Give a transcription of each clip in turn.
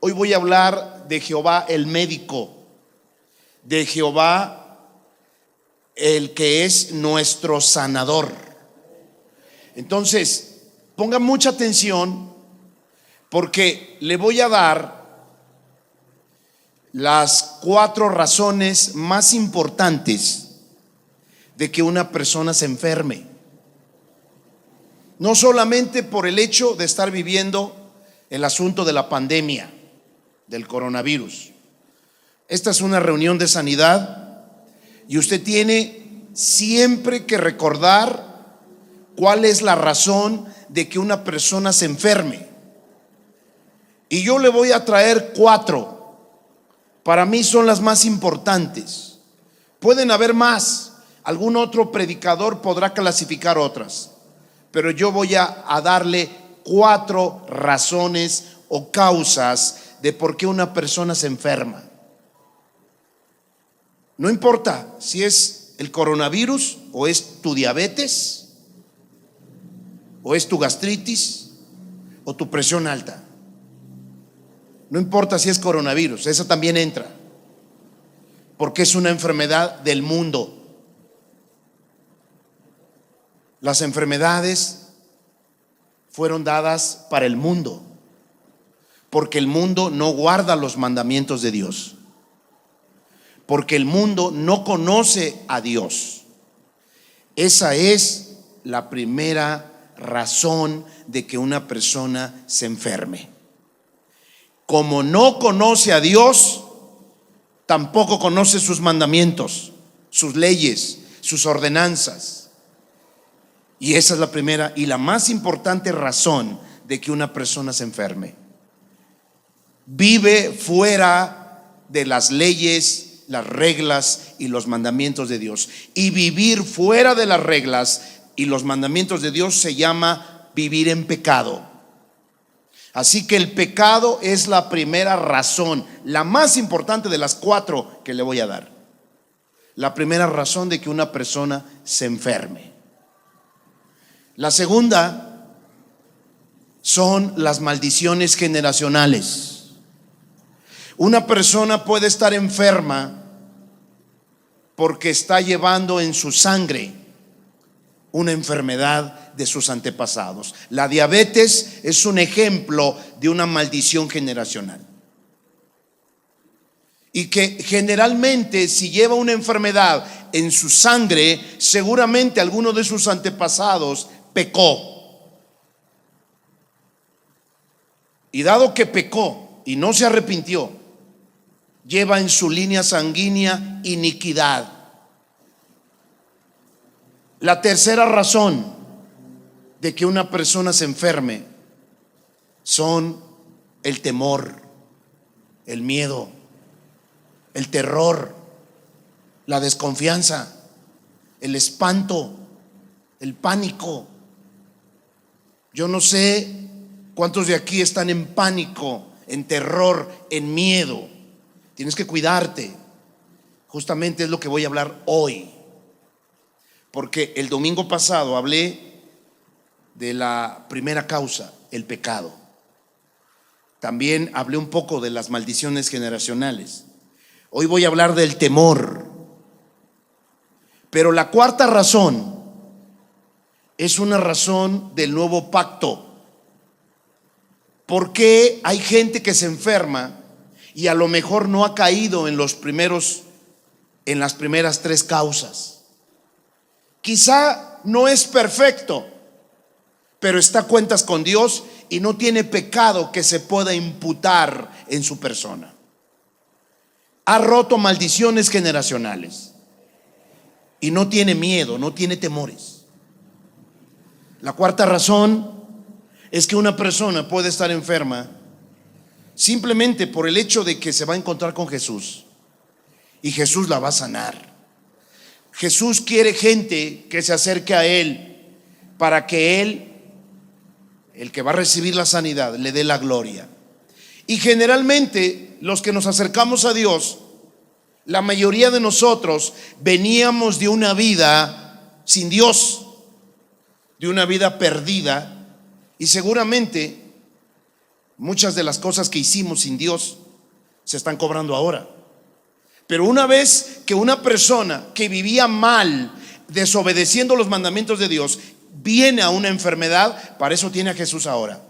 Hoy voy a hablar de Jehová el médico, de Jehová el que es nuestro sanador. Entonces, ponga mucha atención porque le voy a dar las 4 razones más importantes de que una persona se enferme. No solamente por el hecho de estar viviendo el asunto de la pandemia del coronavirus. Esta es una reunión de sanidad y usted tiene siempre que recordar cuál es la razón de que una persona se enferme. Y yo le voy a traer 4. Para mí son las más importantes. Pueden haber más. Algún otro predicador podrá clasificar otras, pero yo voy a darle 4 razones o causas de por qué una persona se enferma. No importa si es el coronavirus, o es tu diabetes, o es tu gastritis, o tu presión alta. No importa si es coronavirus, esa también entra, porque es una enfermedad del mundo. Las enfermedades fueron dadas para el mundo, porque el mundo no guarda los mandamientos de Dios, porque el mundo no conoce a Dios. Esa es la primera razón de que una persona se enferme. Como no conoce a Dios, tampoco conoce sus mandamientos, sus leyes, sus ordenanzas. Y esa es la primera y la más importante razón de que una persona se enferme. Vive fuera de las leyes, las reglas y los mandamientos de Dios. Y vivir fuera de las reglas y los mandamientos de Dios se llama vivir en pecado. Así que el pecado es la primera razón, la más importante de las 4 que le voy a dar. La primera razón de que una persona se enferme. La segunda son las maldiciones generacionales. Una persona puede estar enferma porque está llevando en su sangre una enfermedad de sus antepasados. La diabetes es un ejemplo de una maldición generacional. Y que generalmente, si lleva una enfermedad en su sangre, seguramente alguno de sus antepasados pecó. Y dado que pecó y no se arrepintió, lleva en su línea sanguínea iniquidad. La tercera razón de que una persona se enferme son el temor, el miedo, el terror, la desconfianza, el espanto, el pánico. Yo no sé cuántos de aquí están en pánico, en terror, en miedo. Tienes que cuidarte. Justamente es lo que voy a hablar hoy, porque el domingo pasado hablé de la primera causa, el pecado. También hablé un poco de las maldiciones generacionales. Hoy voy a hablar del temor. Pero la cuarta razón es una razón del nuevo pacto. ¿Por qué hay gente que se enferma y a lo mejor no ha caído en las primeras 3 causas? Quizá no es perfecto, pero está a cuentas con Dios y no tiene pecado que se pueda imputar en su persona. Ha roto maldiciones generacionales y no tiene miedo, no tiene temores. La cuarta razón es que una persona puede estar enferma simplemente por el hecho de que se va a encontrar con Jesús y Jesús la va a sanar. Jesús quiere gente que se acerque a Él para que Él, el que va a recibir la sanidad, le dé la gloria. Y generalmente los que nos acercamos a Dios, la mayoría de nosotros veníamos de una vida sin Dios, de una vida perdida, y seguramente Muchas de las cosas que hicimos sin Dios se están cobrando ahora. Pero una vez que una persona que vivía mal, desobedeciendo los mandamientos de Dios, viene a una enfermedad, para eso tiene a Jesús ahora.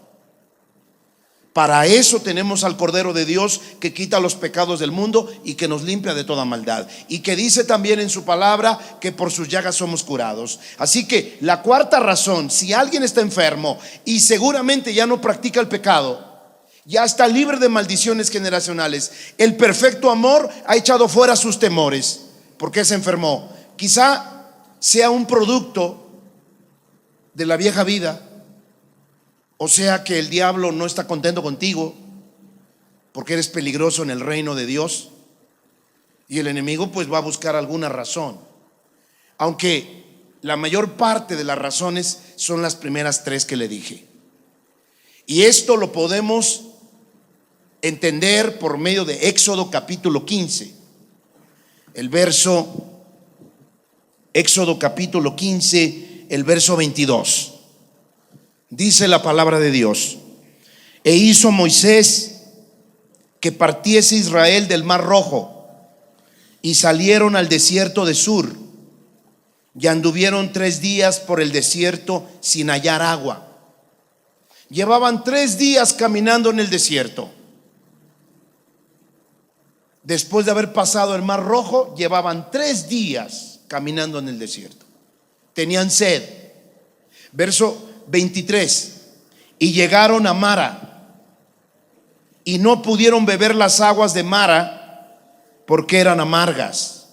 Para eso tenemos al Cordero de Dios que quita los pecados del mundo y que nos limpia de toda maldad. Y que dice también en su palabra que por sus llagas somos curados. Así que la cuarta razón, si alguien está enfermo y seguramente ya no practica el pecado, ya está libre de maldiciones generacionales, el perfecto amor ha echado fuera sus temores. ¿Por qué se enfermó? Quizá sea un producto de la vieja vida. O sea que el diablo no está contento contigo porque eres peligroso en el reino de Dios. Y el enemigo pues va a buscar alguna razón. Aunque la mayor parte de las razones son las primeras tres que le dije. Y esto lo podemos entender por medio de Éxodo capítulo 15. Éxodo capítulo 15, el verso 22. Dice la palabra de Dios: e hizo Moisés que partiese Israel del mar Rojo, y salieron al desierto de Sur, y anduvieron 3 días por el desierto sin hallar agua. Llevaban 3 días caminando en el desierto. Después de haber pasado el mar Rojo, llevaban 3 días caminando en el desierto. Tenían sed. Verso 23: y llegaron a Mara, y no pudieron beber las aguas de Mara porque eran amargas.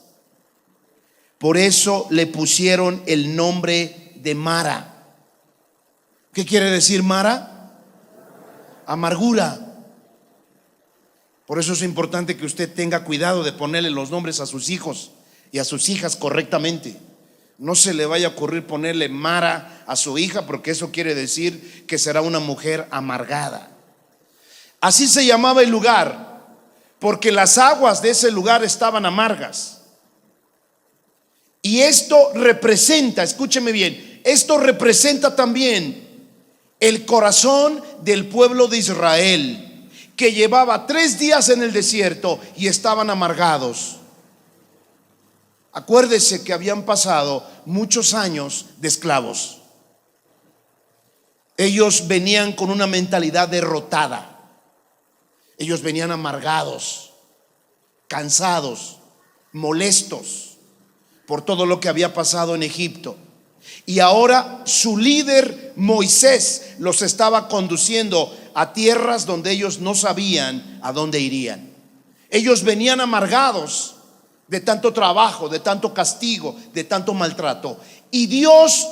Por eso le pusieron el nombre de Mara. ¿Qué quiere decir Mara? Amargura. Por eso es importante que usted tenga cuidado de ponerle los nombres a sus hijos y a sus hijas correctamente. No se le vaya a ocurrir ponerle Mara a su hija, porque eso quiere decir que será una mujer amargada. Así se llamaba el lugar, porque las aguas de ese lugar estaban amargas. Y esto representa, escúcheme bien, esto representa también el corazón del pueblo de Israel, que llevaba 3 días en el desierto y estaban amargados. Acuérdese que habían pasado muchos años de esclavos. Ellos venían con una mentalidad derrotada. Ellos venían amargados, cansados, molestos por todo lo que había pasado en Egipto. Y ahora su líder Moisés los estaba conduciendo a tierras donde ellos no sabían a dónde irían. Ellos venían amargados de tanto trabajo, de tanto castigo, de tanto maltrato. Y Dios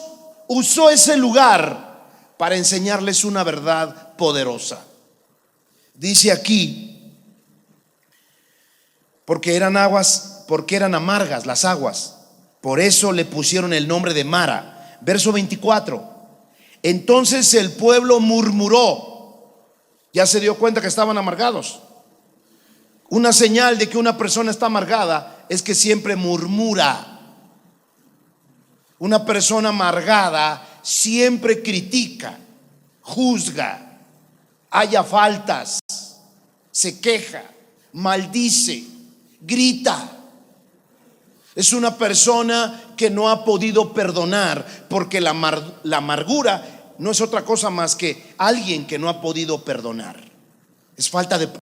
usó ese lugar para enseñarles una verdad poderosa. Dice aquí: porque eran amargas las aguas, por eso le pusieron el nombre de Mara. Verso 24: entonces el pueblo murmuró. Ya se dio cuenta que estaban amargados. Una señal de que una persona está amargada es que siempre murmura. Una persona amargada siempre critica, juzga, halla faltas, se queja, maldice, grita. Es una persona que no ha podido perdonar, porque la amargura no es otra cosa más que alguien que no ha podido perdonar. Es falta de perdón.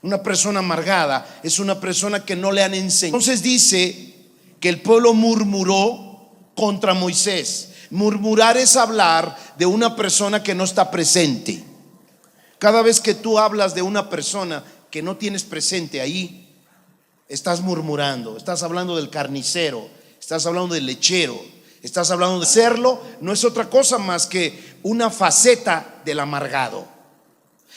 Una persona amargada es una persona que no le han enseñado. Entonces dice que el pueblo murmuró contra Moisés. Murmurar es hablar de una persona que no está presente. Cada vez que tú hablas de una persona que no tienes presente ahí, estás murmurando. Estás hablando del carnicero, estás hablando del lechero, estás hablando de serlo. No es otra cosa más que una faceta del amargado.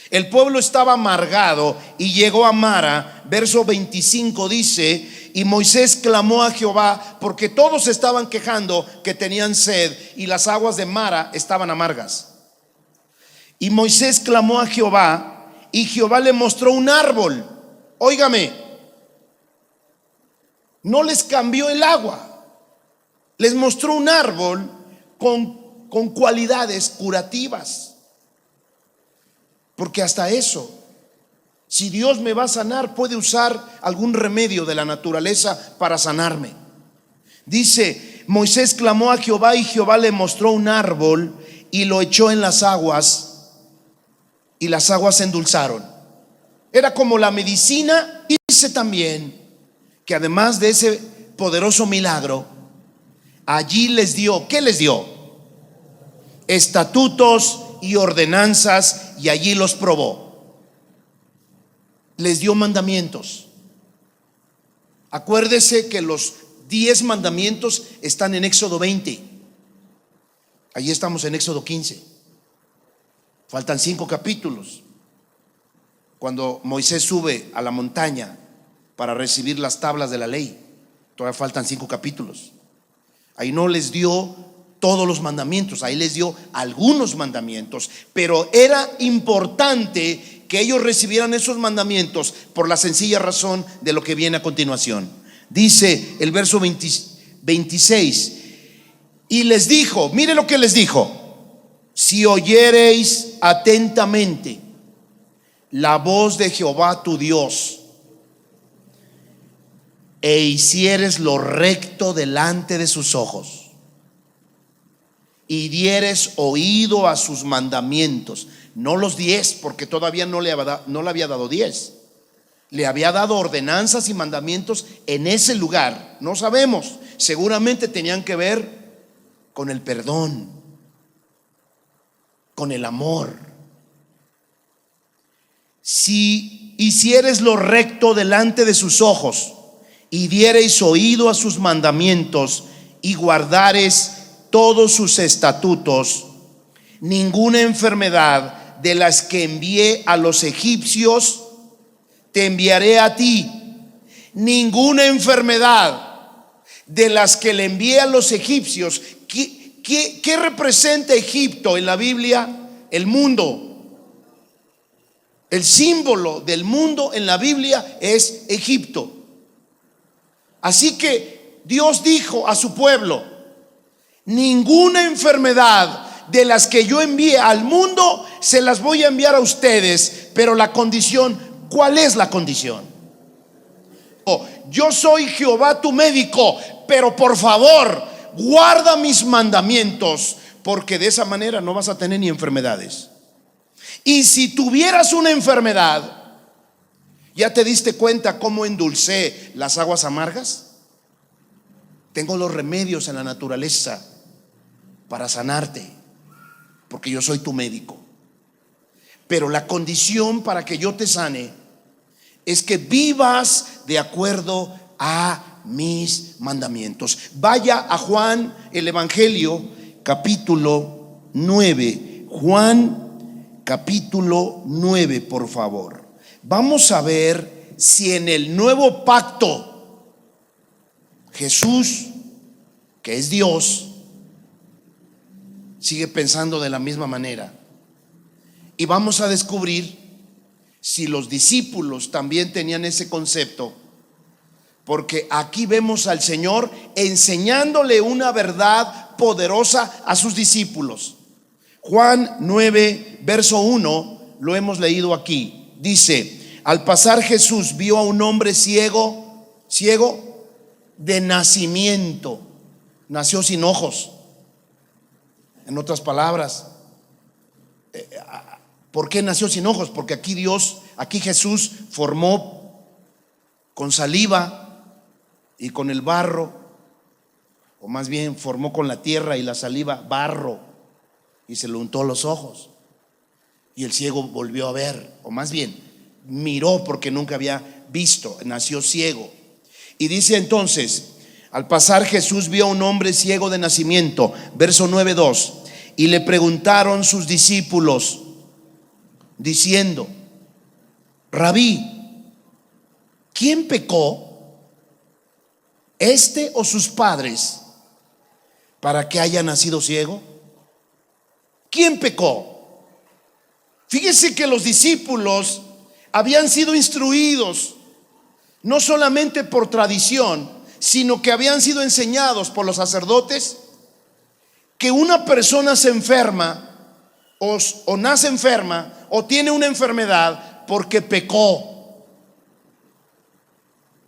El pueblo estaba amargado y llegó a Mara. Verso 25 dice: y Moisés clamó a Jehová, porque todos estaban quejando que tenían sed y las aguas de Mara estaban amargas. Y Moisés clamó a Jehová, y Jehová le mostró un árbol. Óigame, no les cambió el agua, les mostró un árbol con cualidades curativas. Porque hasta eso, si Dios me va a sanar, puede usar algún remedio de la naturaleza para sanarme. Dice, Moisés clamó a Jehová y Jehová le mostró un árbol y lo echó en las aguas y las aguas se endulzaron. Era como la medicina. Dice también que además de ese poderoso milagro, allí les dio, ¿qué les dio? Estatutos y ordenanzas, y allí los probó. Les dio mandamientos. Acuérdese que los 10 mandamientos están en Éxodo 20. Allí estamos en Éxodo 15. Faltan 5 capítulos. Cuando Moisés sube a la montaña para recibir las tablas de la ley, todavía faltan 5 capítulos. Ahí no les dio todos los mandamientos, ahí les dio algunos mandamientos, pero era importante que ellos recibieran esos mandamientos por la sencilla razón de lo que viene a continuación. Dice el verso 26, y les dijo, mire lo que les dijo: si oyereis atentamente la voz de Jehová tu Dios, e hicieres lo recto delante de sus ojos, y dieres oído a sus mandamientos, no los 10, porque todavía no le había dado 10, le había dado ordenanzas y mandamientos en ese lugar. No sabemos, seguramente tenían que ver con el perdón, con el amor. Si hicieres lo recto delante de sus ojos, y diereis oído a sus mandamientos, y guardares todos sus estatutos, ninguna enfermedad de las que envié a los egipcios te enviaré a ti. Ninguna enfermedad de las que le envié a los egipcios. ¿Qué representa Egipto en la Biblia? El mundo. El símbolo del mundo en la Biblia es Egipto. Así que Dios dijo a su pueblo: ninguna enfermedad de las que yo envié al mundo se las voy a enviar a ustedes. Pero la condición, ¿cuál es la condición? Yo soy Jehová tu médico, pero por favor guarda mis mandamientos, porque de esa manera no vas a tener ni enfermedades. Y si tuvieras una enfermedad, ¿ya te diste cuenta cómo endulcé las aguas amargas? Tengo los remedios en la naturaleza para sanarte, porque yo soy tu médico. Pero la condición para que yo te sane es que vivas de acuerdo a mis mandamientos. Vaya a Juan, el Evangelio, capítulo 9. Juan, capítulo 9, por favor. Vamos a ver si en el nuevo pacto Jesús, que es Dios, sigue pensando de la misma manera. Y vamos a descubrir si los discípulos también tenían ese concepto, porque aquí vemos al Señor enseñándole una verdad poderosa a sus discípulos. Juan 9, verso 1, lo hemos leído aquí. Dice: al pasar Jesús vio a un hombre ciego de nacimiento. Nació sin ojos. En otras palabras, ¿por qué nació sin ojos? Porque aquí Jesús formó con saliva y con el barro, o más bien formó con la tierra y la saliva barro, y se lo untó los ojos, y el ciego volvió a ver, o más bien miró, porque nunca había visto, nació ciego. Y dice entonces: al pasar Jesús vio a un hombre ciego de nacimiento. Verso 9:2. Y le preguntaron sus discípulos diciendo: Rabí, ¿quién pecó, este o sus padres, para que haya nacido ciego? ¿Quién pecó? Fíjese que los discípulos habían sido instruidos no solamente por tradición, sino que habían sido enseñados por los sacerdotes que una persona se enferma o nace enferma o tiene una enfermedad porque pecó.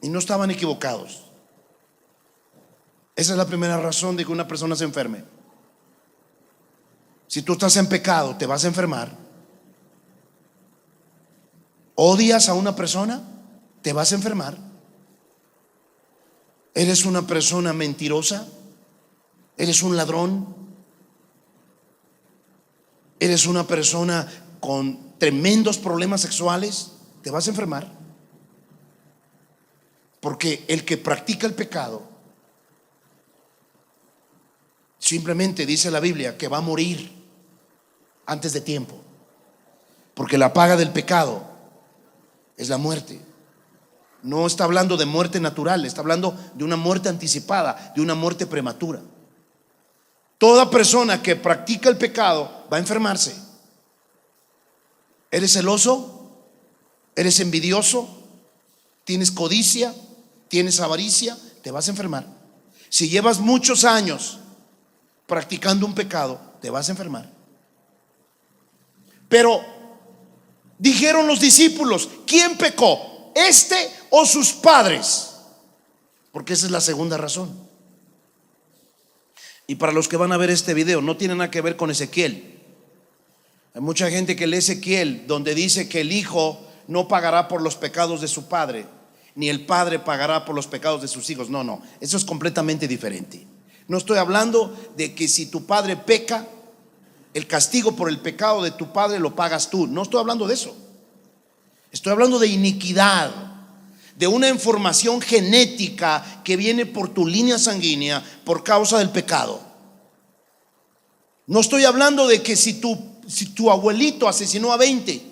Y no estaban equivocados. Esa es la primera razón de que una persona se enferme. Si tú estás en pecado, te vas a enfermar. Odias a una persona, te vas a enfermar. Eres una persona mentirosa, eres un ladrón, eres una persona con tremendos problemas sexuales, te vas a enfermar. Porque el que practica el pecado, simplemente dice la Biblia que va a morir antes de tiempo. Porque la paga del pecado es la muerte. No está hablando de muerte natural, está hablando de una muerte anticipada, de una muerte prematura. Toda persona que practica el pecado va a enfermarse. ¿Eres celoso? ¿Eres envidioso? ¿Tienes codicia? ¿Tienes avaricia? Te vas a enfermar. Si llevas muchos años practicando un pecado, te vas a enfermar. Pero dijeron los discípulos, ¿quién pecó? ¿Este o sus padres? Porque esa es la segunda razón. Y para los que van a ver este video, no tiene nada que ver con Ezequiel. Hay mucha gente que lee Ezequiel donde dice que el hijo no pagará por los pecados de su padre, ni el padre pagará por los pecados de sus hijos. No, eso es completamente diferente. No estoy hablando de que si tu padre peca, el castigo por el pecado de tu padre lo pagas tú. No estoy hablando de eso. Estoy hablando de iniquidad, de una información genética que viene por tu línea sanguínea por causa del pecado. No estoy hablando de que si tu abuelito asesinó a 20.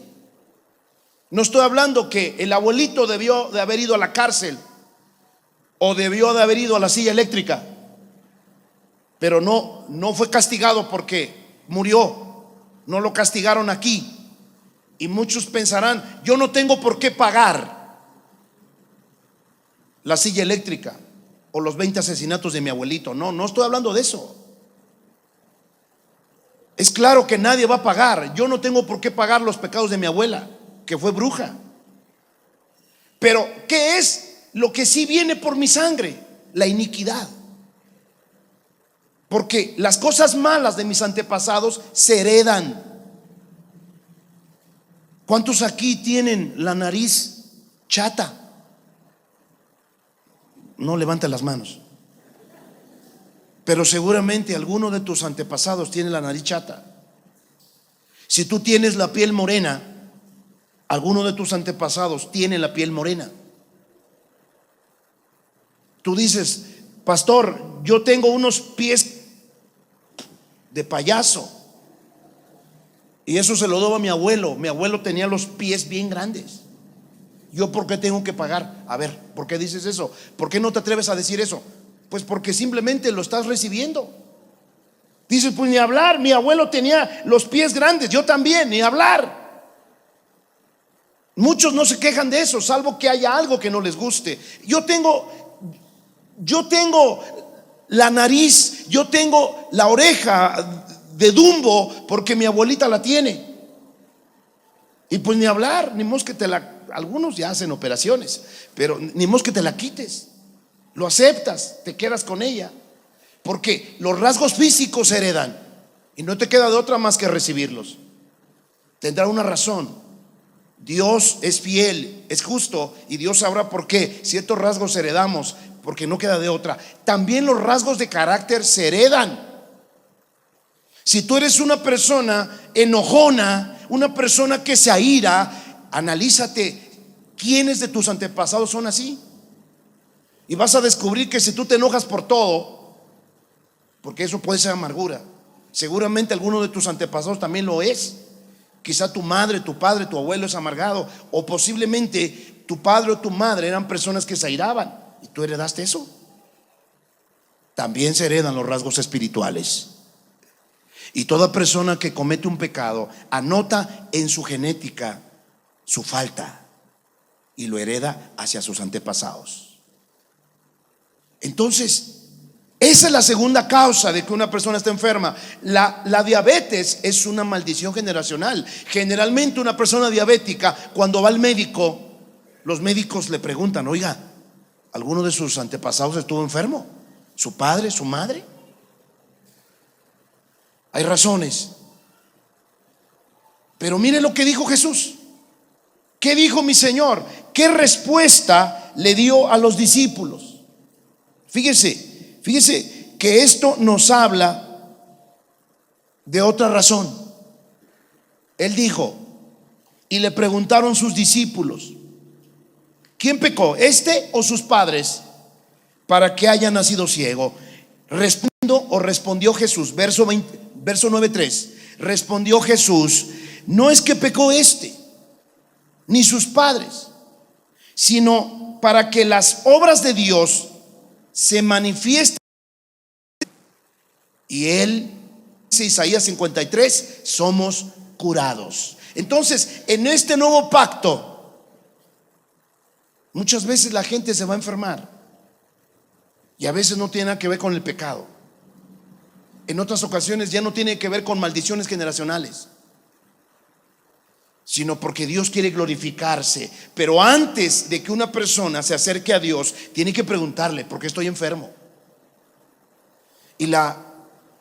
No estoy hablando que el abuelito debió de haber ido a la cárcel o debió de haber ido a la silla eléctrica, pero no fue castigado porque murió. No lo castigaron aquí. Y muchos pensarán, yo no tengo por qué pagar la silla eléctrica o los 20 asesinatos de mi abuelito. No estoy hablando de eso. Es claro que nadie va a pagar. Yo no tengo por qué pagar los pecados de mi abuela, que fue bruja. Pero ¿qué es lo que sí viene por mi sangre? La iniquidad. Porque las cosas malas de mis antepasados se heredan. ¿Cuántos aquí tienen la nariz chata? No levanten las manos. Pero seguramente alguno de tus antepasados tiene la nariz chata. Si tú tienes la piel morena, alguno de tus antepasados tiene la piel morena. Tú dices, pastor, yo tengo unos pies de payaso. Y eso se lo debo a mi abuelo. Mi abuelo tenía los pies bien grandes. ¿Yo por qué tengo que pagar? A ver, ¿por qué dices eso? ¿Por qué no te atreves a decir eso? Pues porque simplemente lo estás recibiendo. Dices, pues ni hablar, mi abuelo tenía los pies grandes, yo también, ni hablar. Muchos no se quejan de eso, salvo que haya algo que no les guste. Yo tengo la nariz, yo tengo la oreja de Dumbo porque mi abuelita la tiene. Y pues ni hablar, ni mos que algunos ya hacen operaciones, pero ni mos que te la quites. Lo aceptas, te quedas con ella. Porque los rasgos físicos se heredan y no te queda de otra más que recibirlos. Tendrá una razón. Dios es fiel, es justo, y Dios sabrá por qué ciertos rasgos heredamos, porque no queda de otra. También los rasgos de carácter se heredan. Si tú eres una persona enojona, una persona que se aira, analízate quiénes de tus antepasados son así. Y vas a descubrir que si tú te enojas por todo, porque eso puede ser amargura, seguramente alguno de tus antepasados también lo es. Quizá tu madre, tu padre, tu abuelo es amargado, o posiblemente tu padre o tu madre eran personas que se airaban y tú heredaste eso. También se heredan los rasgos espirituales. Y toda persona que comete un pecado anota en su genética su falta y lo hereda hacia sus antepasados. Entonces, Esa es la segunda causa de que una persona esté enferma. La diabetes es una maldición generacional. Generalmente una persona diabética, cuando va al médico, los médicos le preguntan: oiga, ¿alguno de sus antepasados estuvo enfermo? ¿Su padre, su madre? Hay razones. Pero mire lo que dijo Jesús. ¿Qué dijo mi Señor? ¿Qué respuesta le dio a los discípulos? Fíjese que esto nos habla de otra razón. Él dijo, y le preguntaron sus discípulos: ¿quién pecó, este o sus padres, para que haya nacido ciego? Respondió Jesús, verso 9:3. Respondió Jesús: no es que pecó este ni sus padres, sino para que las obras de Dios se manifiesten. Y él, dice Isaías 53, somos curados. Entonces, en este nuevo pacto, muchas veces la gente se va a enfermar, y a veces no tiene nada que ver con el pecado. En otras ocasiones ya no tiene que ver con maldiciones generacionales, sino porque Dios quiere glorificarse. Pero antes de que una persona se acerque a Dios, tiene que preguntarle: ¿por qué estoy enfermo? Y la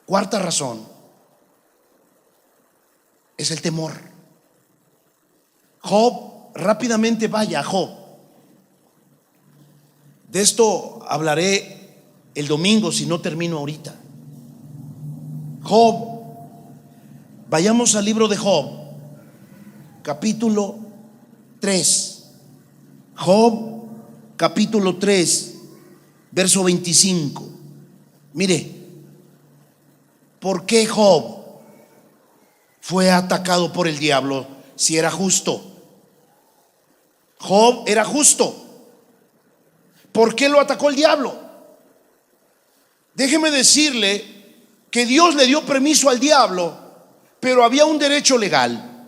cuarta razón es el temor. Job, rápidamente vaya a Job. De esto hablaré el domingo si no termino ahorita. Job, vayamos al libro de Job, capítulo 3. Job, capítulo 3, verso 25. Mire, ¿por qué Job fue atacado por el diablo si era justo? Job era justo. ¿Por qué lo atacó el diablo? Déjeme decirle que Dios le dio permiso al diablo, pero había un derecho legal,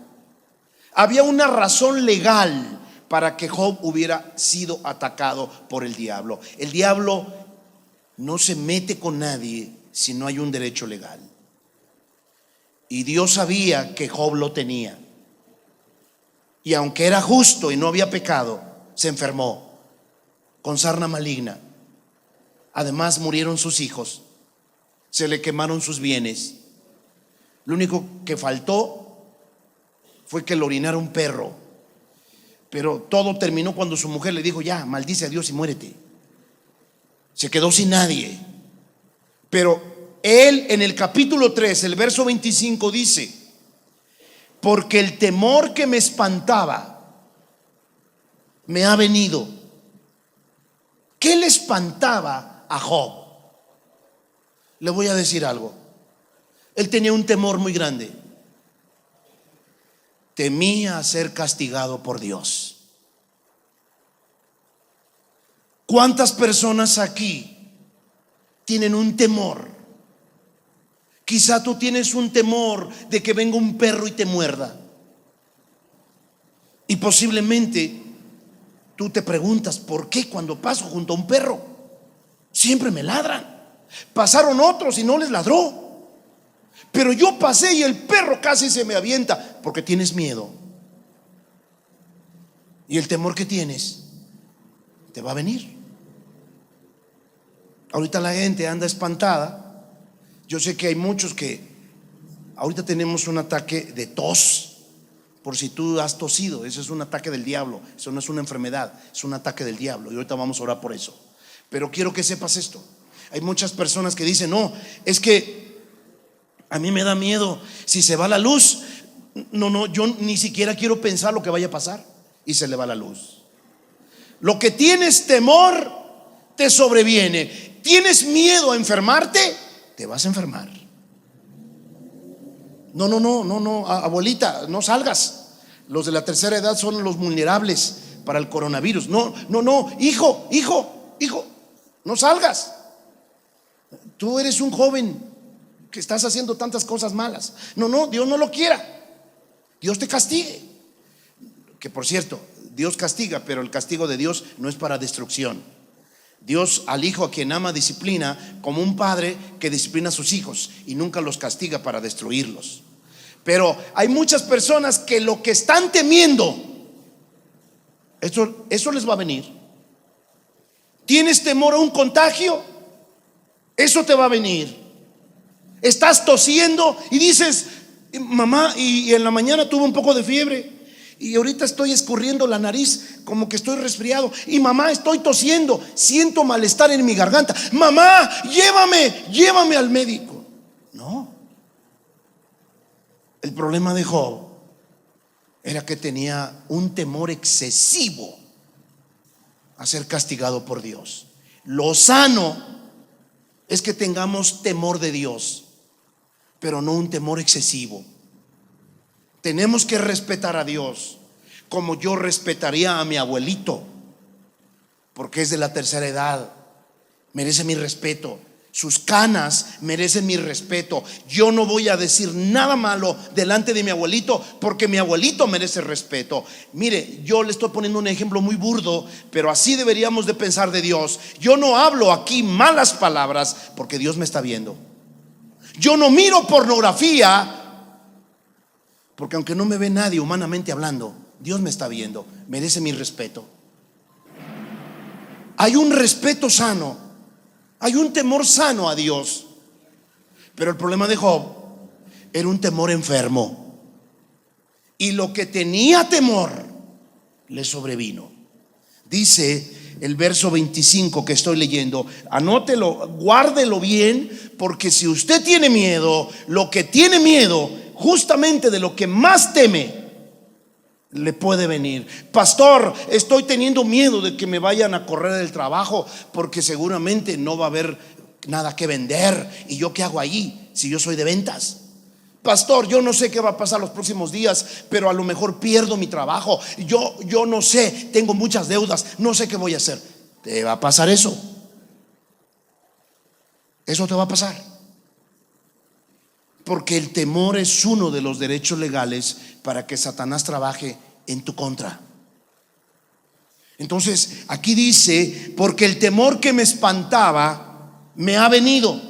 había una razón legal para que Job hubiera sido atacado por el diablo. El diablo no se mete con nadie si no hay un derecho legal. Y Dios sabía que Job lo tenía. Y aunque era justo y no había pecado, se enfermó con sarna maligna. Además, murieron sus hijos, se le quemaron sus bienes. Lo único que faltó fue que lo orinara un perro. Pero todo terminó cuando su mujer le dijo: ya, maldice a Dios y muérete. Se quedó sin nadie. Pero él, en el capítulo 3, el verso 25 dice: porque el temor que me espantaba me ha venido. ¿Qué le espantaba a Job? Le voy a decir algo. Él tenía un temor muy grande. Temía ser castigado por Dios. ¿Cuántas personas aquí tienen un temor? Quizá tú tienes un temor de que venga un perro y te muerda. Y posiblemente tú te preguntas: ¿por qué cuando paso junto a un perro siempre me ladran? Pasaron otros y no les ladró, pero yo pasé y el perro casi se me avienta. Porque tienes miedo. Y el temor que tienes te va a venir. Ahorita la gente anda espantada. Yo sé que hay muchos que ahorita tenemos un ataque de tos. Por si tú has tosido, eso es un ataque del diablo. Eso no es una enfermedad, es un ataque del diablo. Y ahorita vamos a orar por eso. Pero quiero que sepas esto. Hay muchas personas que dicen: no, es que a mí me da miedo si se va la luz. No, yo ni siquiera quiero pensar lo que vaya a pasar. Y se le va la luz. Lo que tienes temor te sobreviene. ¿Tienes miedo a enfermarte? Te vas a enfermar. No, abuelita, no salgas. Los de la tercera edad son los vulnerables para el coronavirus. No, hijo, no salgas. Tú eres un joven que estás haciendo tantas cosas malas. No, Dios no lo quiera. Dios te castigue. Que por cierto, Dios castiga, pero el castigo de Dios no es para destrucción. Dios al hijo a quien ama disciplina, como un padre que disciplina a sus hijos y nunca los castiga para destruirlos. Pero hay muchas personas que lo que están temiendo, eso les va a venir. ¿Tienes temor a un contagio? Eso te va a venir. Estás tosiendo y dices, mamá, y en la mañana tuve un poco de fiebre y ahorita estoy escurriendo la nariz como que estoy resfriado. Y mamá, estoy tosiendo, siento malestar en mi garganta. Mamá, llévame al médico. No. El problema de Job era que tenía un temor excesivo a ser castigado por Dios. Lo sano es que tengamos temor de Dios, pero no un temor excesivo. Tenemos que respetar a Dios como yo respetaría a mi abuelito, porque es de la tercera edad, merece mi respeto. Sus canas merecen mi respeto. Yo no voy a decir nada malo delante de mi abuelito, porque mi abuelito merece respeto. Mire, yo le estoy poniendo un ejemplo muy burdo, pero así deberíamos de pensar de Dios. Yo no hablo aquí malas palabras porque Dios me está viendo. Yo no miro pornografía porque aunque no me ve nadie humanamente hablando, Dios me está viendo. Merece mi respeto. Hay un respeto sano, hay un temor sano a Dios. Pero el problema de Job era un temor enfermo, y lo que tenía temor le sobrevino. Dice el verso 25 que estoy leyendo, anótelo, guárdelo bien, porque si usted tiene miedo, lo que tiene miedo justamente de lo que más teme le puede venir. Pastor, estoy teniendo miedo de que me vayan a correr del trabajo porque seguramente no va a haber nada que vender. ¿Y yo qué hago allí si yo soy de ventas? Pastor, yo no sé qué va a pasar los próximos días, pero a lo mejor pierdo mi trabajo. Yo no sé, tengo muchas deudas, no sé qué voy a hacer. Te va a pasar eso. Eso te va a pasar. Porque el temor es uno de los derechos legales para que Satanás trabaje en tu contra. Entonces aquí dice, porque el temor que me espantaba me ha venido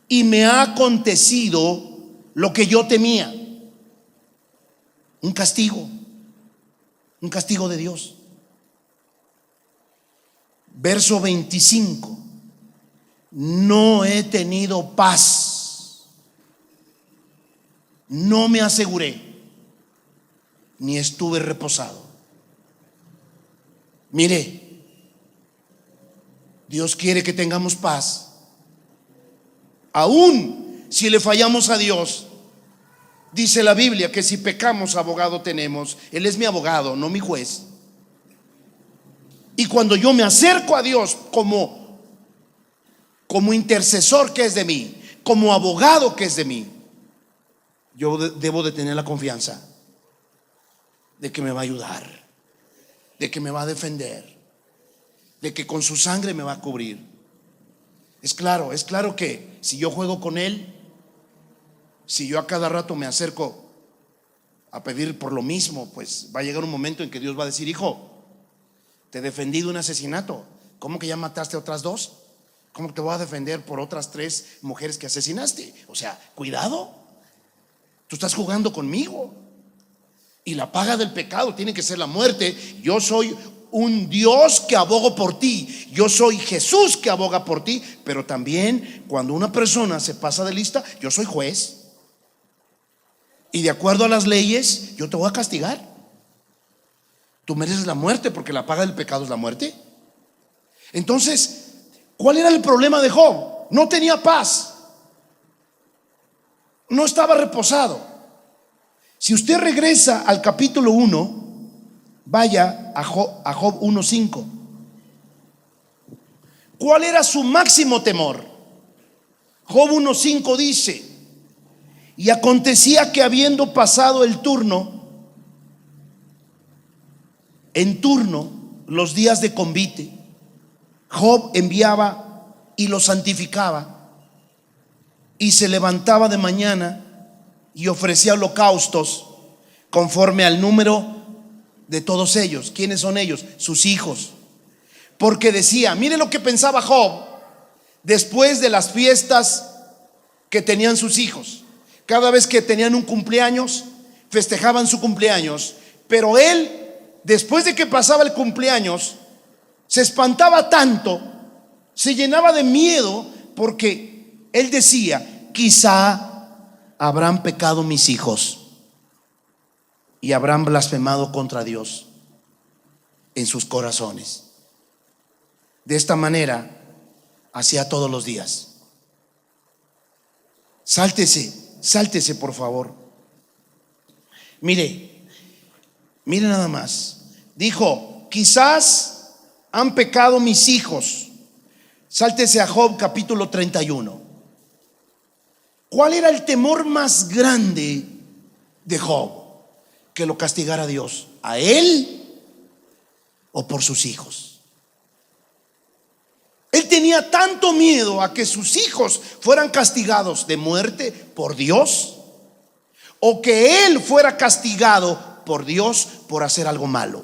y me ha acontecido lo que yo temía. Un castigo de Dios. Verso 25, no he tenido paz. No me aseguré, ni estuve reposado. Mire, Dios quiere que tengamos paz. Aún si le fallamos a Dios, dice la Biblia que si pecamos, abogado tenemos. Él es mi abogado, no mi juez. Y cuando yo me acerco a Dios como intercesor que es de mí, como abogado que es de mí, yo debo de tener la confianza de que me va a ayudar, de que me va a defender, de que con su sangre me va a cubrir. Es claro que si yo juego con Él, si yo a cada rato me acerco a pedir por lo mismo, pues va a llegar un momento en que Dios va a decir: hijo, te defendí de un asesinato. ¿Cómo que ya mataste a otras dos? ¿Cómo te voy a defender por otras 3 mujeres que asesinaste? O sea, cuidado. Tú estás jugando conmigo, y la paga del pecado tiene que ser la muerte. Yo soy un Dios que abogo por ti. Yo soy Jesús que aboga por ti. Pero también cuando una persona se pasa de lista, yo soy juez, y de acuerdo a las leyes yo te voy a castigar. Tú mereces la muerte porque la paga del pecado es la muerte. Entonces, ¿cuál era el problema de Job? No tenía paz, no estaba reposado. Si usted regresa al capítulo 1, vaya a Job 1:5. ¿Cuál era su máximo temor? Job 1:5 dice: y acontecía que habiendo pasado en turno los días de convite, Job enviaba y lo santificaba, y se levantaba de mañana y ofrecía holocaustos conforme al número de todos ellos. ¿Quiénes son ellos? Sus hijos. Porque decía, mire lo que pensaba Job después de las fiestas que tenían sus hijos. Cada vez que tenían un cumpleaños, festejaban su cumpleaños. Pero él, después de que pasaba el cumpleaños, se espantaba tanto, se llenaba de miedo, porque él decía, quizá habrán pecado mis hijos y habrán blasfemado contra Dios en sus corazones. De esta manera hacía todos los días. Sáltese por favor. Mire nada más. Dijo, quizás han pecado mis hijos. Sáltese a Job capítulo 31. ¿Cuál era el temor más grande de Job? Que lo castigara Dios, a él o por sus hijos. Él tenía tanto miedo a que sus hijos fueran castigados de muerte por Dios, o que él fuera castigado por Dios por hacer algo malo.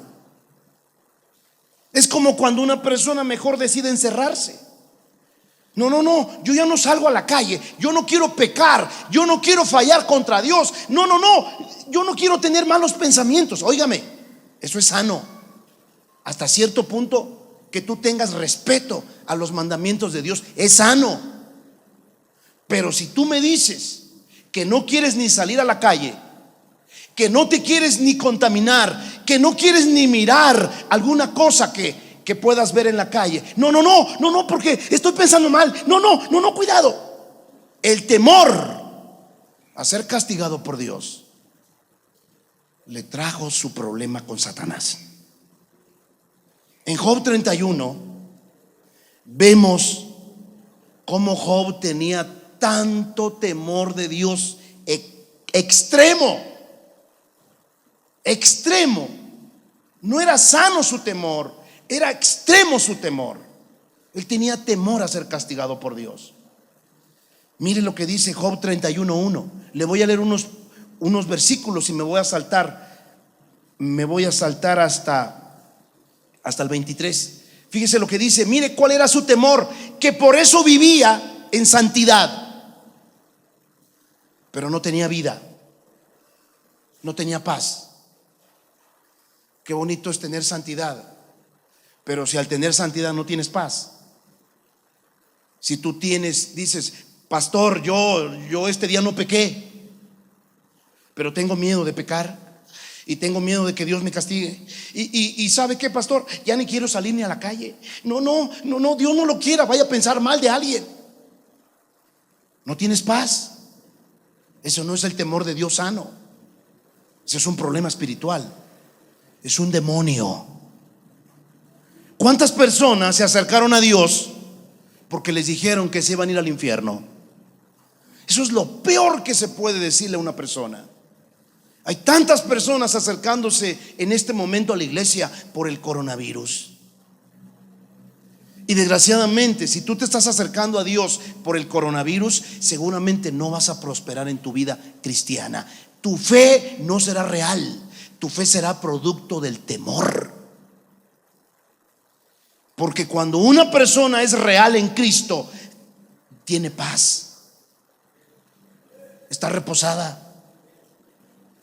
Es como cuando una persona mejor decide encerrarse. No, yo ya no salgo a la calle, yo no quiero pecar, yo no quiero fallar contra Dios, no, yo no quiero tener malos pensamientos. Óigame, eso es sano hasta cierto punto. Que tú tengas respeto a los mandamientos de Dios es sano. Pero si tú me dices que no quieres ni salir a la calle, que no te quieres ni contaminar, que no quieres ni mirar alguna cosa que puedas ver en la calle, no, porque estoy pensando mal, no, cuidado. El temor a ser castigado por Dios le trajo su problema con Satanás. En Job 31 vemos cómo Job tenía tanto temor de Dios extremo. No era sano su temor, era extremo su temor. Él tenía temor a ser castigado por Dios. Mire lo que dice Job 31:1. Le voy a leer unos versículos y me voy a saltar hasta el 23. Fíjese lo que dice. Mire cuál era su temor, que por eso vivía en santidad, pero no tenía vida, no tenía paz. Qué bonito es tener santidad, pero si al tener santidad no tienes paz. Si tú dices, pastor, yo este día no pequé, pero tengo miedo de pecar y tengo miedo de que Dios me castigue. Y ¿sabe qué, pastor? Ya ni quiero salir ni a la calle. No, Dios no lo quiera, vaya a pensar mal de alguien. No tienes paz. Eso no es el temor de Dios sano. Ese es un problema espiritual. Es un demonio. ¿Cuántas personas se acercaron a Dios porque les dijeron que se iban a ir al infierno? Eso es lo peor que se puede decirle a una persona. Hay tantas personas acercándose en este momento a la iglesia por el coronavirus. Y desgraciadamente, si tú te estás acercando a Dios por el coronavirus, seguramente no vas a prosperar en tu vida cristiana. Tu fe no será real, tu fe será producto del temor. Porque cuando una persona es real en Cristo, tiene paz, está reposada,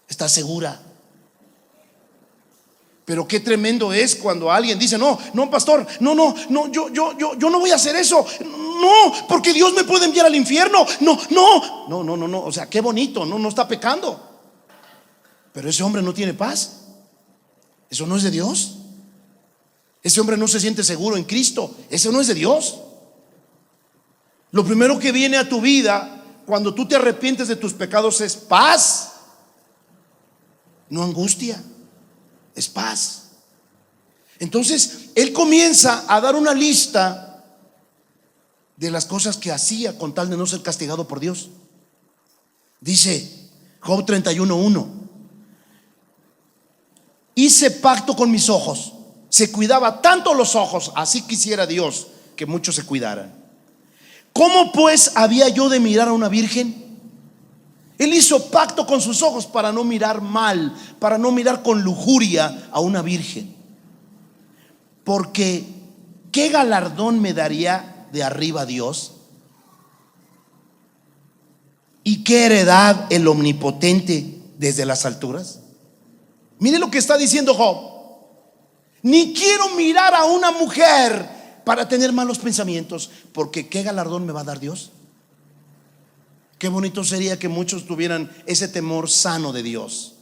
está segura. Pero qué tremendo es cuando alguien dice, no, pastor, yo no voy a hacer eso. No, porque Dios me puede enviar al infierno. No. O sea, qué bonito, no está pecando. Pero ese hombre no tiene paz. Eso no es de Dios. Ese hombre no se siente seguro en Cristo. Eso no es de Dios. Lo primero que viene a tu vida cuando tú te arrepientes de tus pecados es paz. No angustia, es paz. Entonces él comienza a dar una lista de las cosas que hacía con tal de no ser castigado por Dios. Dice Job 31:1: hice pacto con mis ojos. Se cuidaba tanto los ojos, así quisiera Dios que muchos se cuidaran. ¿Cómo pues había yo de mirar a una virgen? Él hizo pacto con sus ojos para no mirar mal, para no mirar con lujuria a una virgen. Porque ¿qué galardón me daría de arriba Dios? ¿Y qué heredad el Omnipotente desde las alturas? Mire lo que está diciendo Job. Ni quiero mirar a una mujer para tener malos pensamientos, porque ¿qué galardón me va a dar Dios? Qué bonito sería que muchos tuvieran ese temor sano de Dios.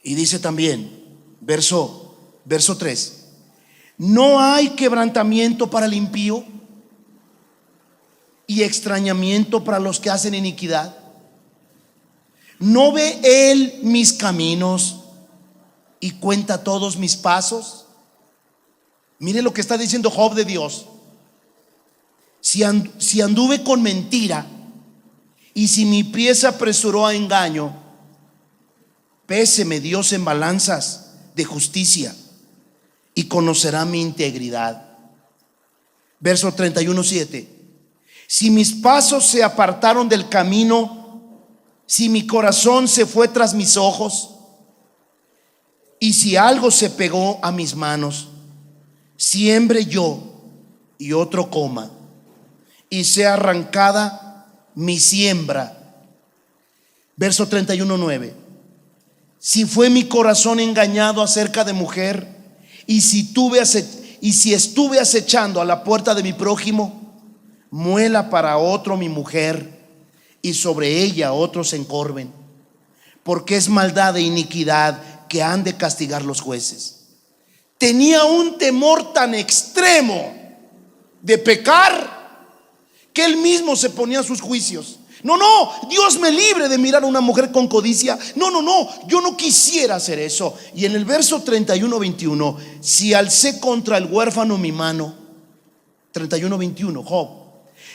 Y dice también, verso 3: ¿no hay quebrantamiento para el impío y extrañamiento para los que hacen iniquidad? ¿No ve él mis caminos y cuenta todos mis pasos? Mire lo que está diciendo Job de Dios. Si anduve con mentira, y si mi pie se apresuró a engaño, péseme Dios en balanzas de justicia y conocerá mi integridad. Verso 31:7: si mis pasos se apartaron del camino, si mi corazón se fue tras mis ojos, y si algo se pegó a mis manos, siembre yo y otro coma, y sea arrancada mi siembra. Verso 31:9: si fue mi corazón engañado acerca de mujer, y si estuve acechando a la puerta de mi prójimo, muela para otro mi mujer, y sobre ella otros se encorven, porque es maldad e iniquidad que han de castigar los jueces. Tenía un temor tan extremo de pecar que él mismo se ponía sus juicios. No, Dios me libre de mirar a una mujer con codicia. No, yo no quisiera hacer eso. Y en el verso 31-21: si alcé contra el huérfano mi mano, 31-21, Job: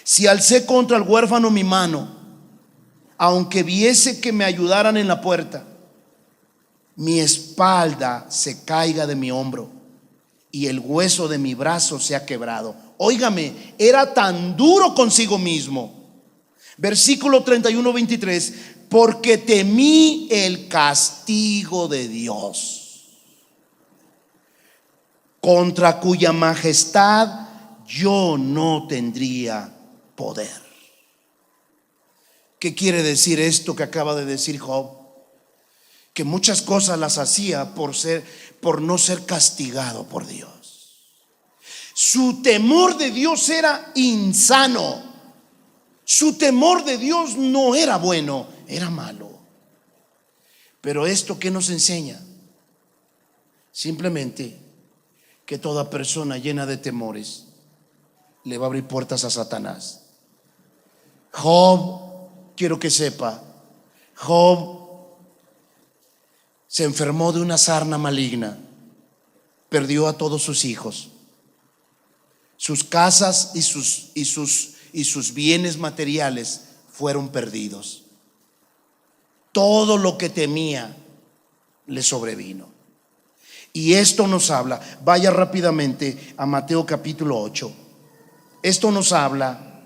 si alcé contra el huérfano mi mano, aunque viese que me ayudaran en la puerta, mi espalda se caiga de mi hombro y el hueso de mi brazo se ha quebrado. Óigame, era tan duro consigo mismo. Versículo 31-23: porque temí el castigo de Dios, contra cuya majestad yo no tendría poder. ¿Qué quiere decir esto que acaba de decir Job? Que muchas cosas las hacía por no ser castigado por Dios. Su temor de Dios era insano. Su temor de Dios no era bueno, era malo. Pero esto, ¿qué nos enseña? Simplemente que toda persona llena de temores le va a abrir puertas a Satanás. Job, quiero que sepa, Job se enfermó de una sarna maligna, perdió a todos sus hijos, sus casas y sus bienes materiales fueron perdidos. Todo lo que temía le sobrevino. Y esto nos habla, vaya rápidamente a Mateo capítulo 8. Esto nos habla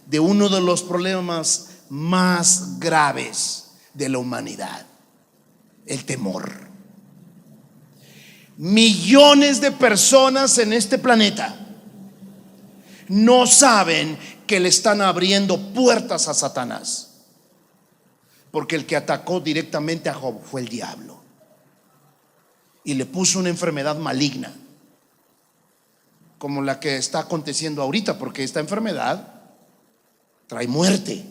de uno de los problemas más graves de la humanidad: el temor. Millones de personas en este planeta no saben que le están abriendo puertas a Satanás, porque el que atacó directamente a Job fue el diablo y le puso una enfermedad maligna como la que está aconteciendo ahorita, porque esta enfermedad trae muerte.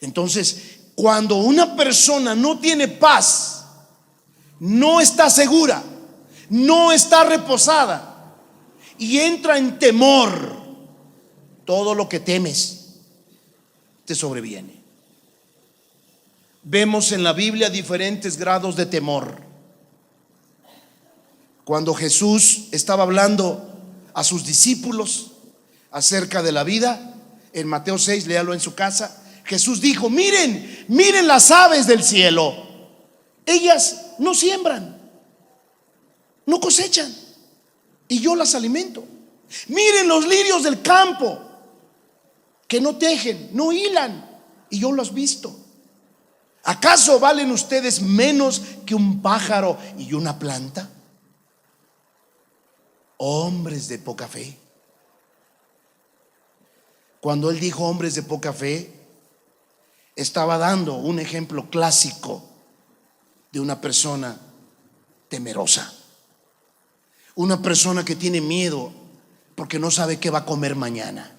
Entonces, cuando una persona no tiene paz, no está segura, no está reposada y entra en temor, todo lo que temes te sobreviene. Vemos en la Biblia diferentes grados de temor. Cuando Jesús estaba hablando a sus discípulos acerca de la vida, en Mateo 6, léalo en su casa, Jesús dijo: miren las aves del cielo, ellas no siembran, no cosechan, y yo las alimento. Miren los lirios del campo, que no tejen, no hilan, y yo los visto. ¿Acaso valen ustedes menos que un pájaro y una planta? hombres de poca fe. Cuando él dijo hombres de poca fe, estaba dando un ejemplo clásico de una persona temerosa, una persona que tiene miedo porque no sabe qué va a comer mañana,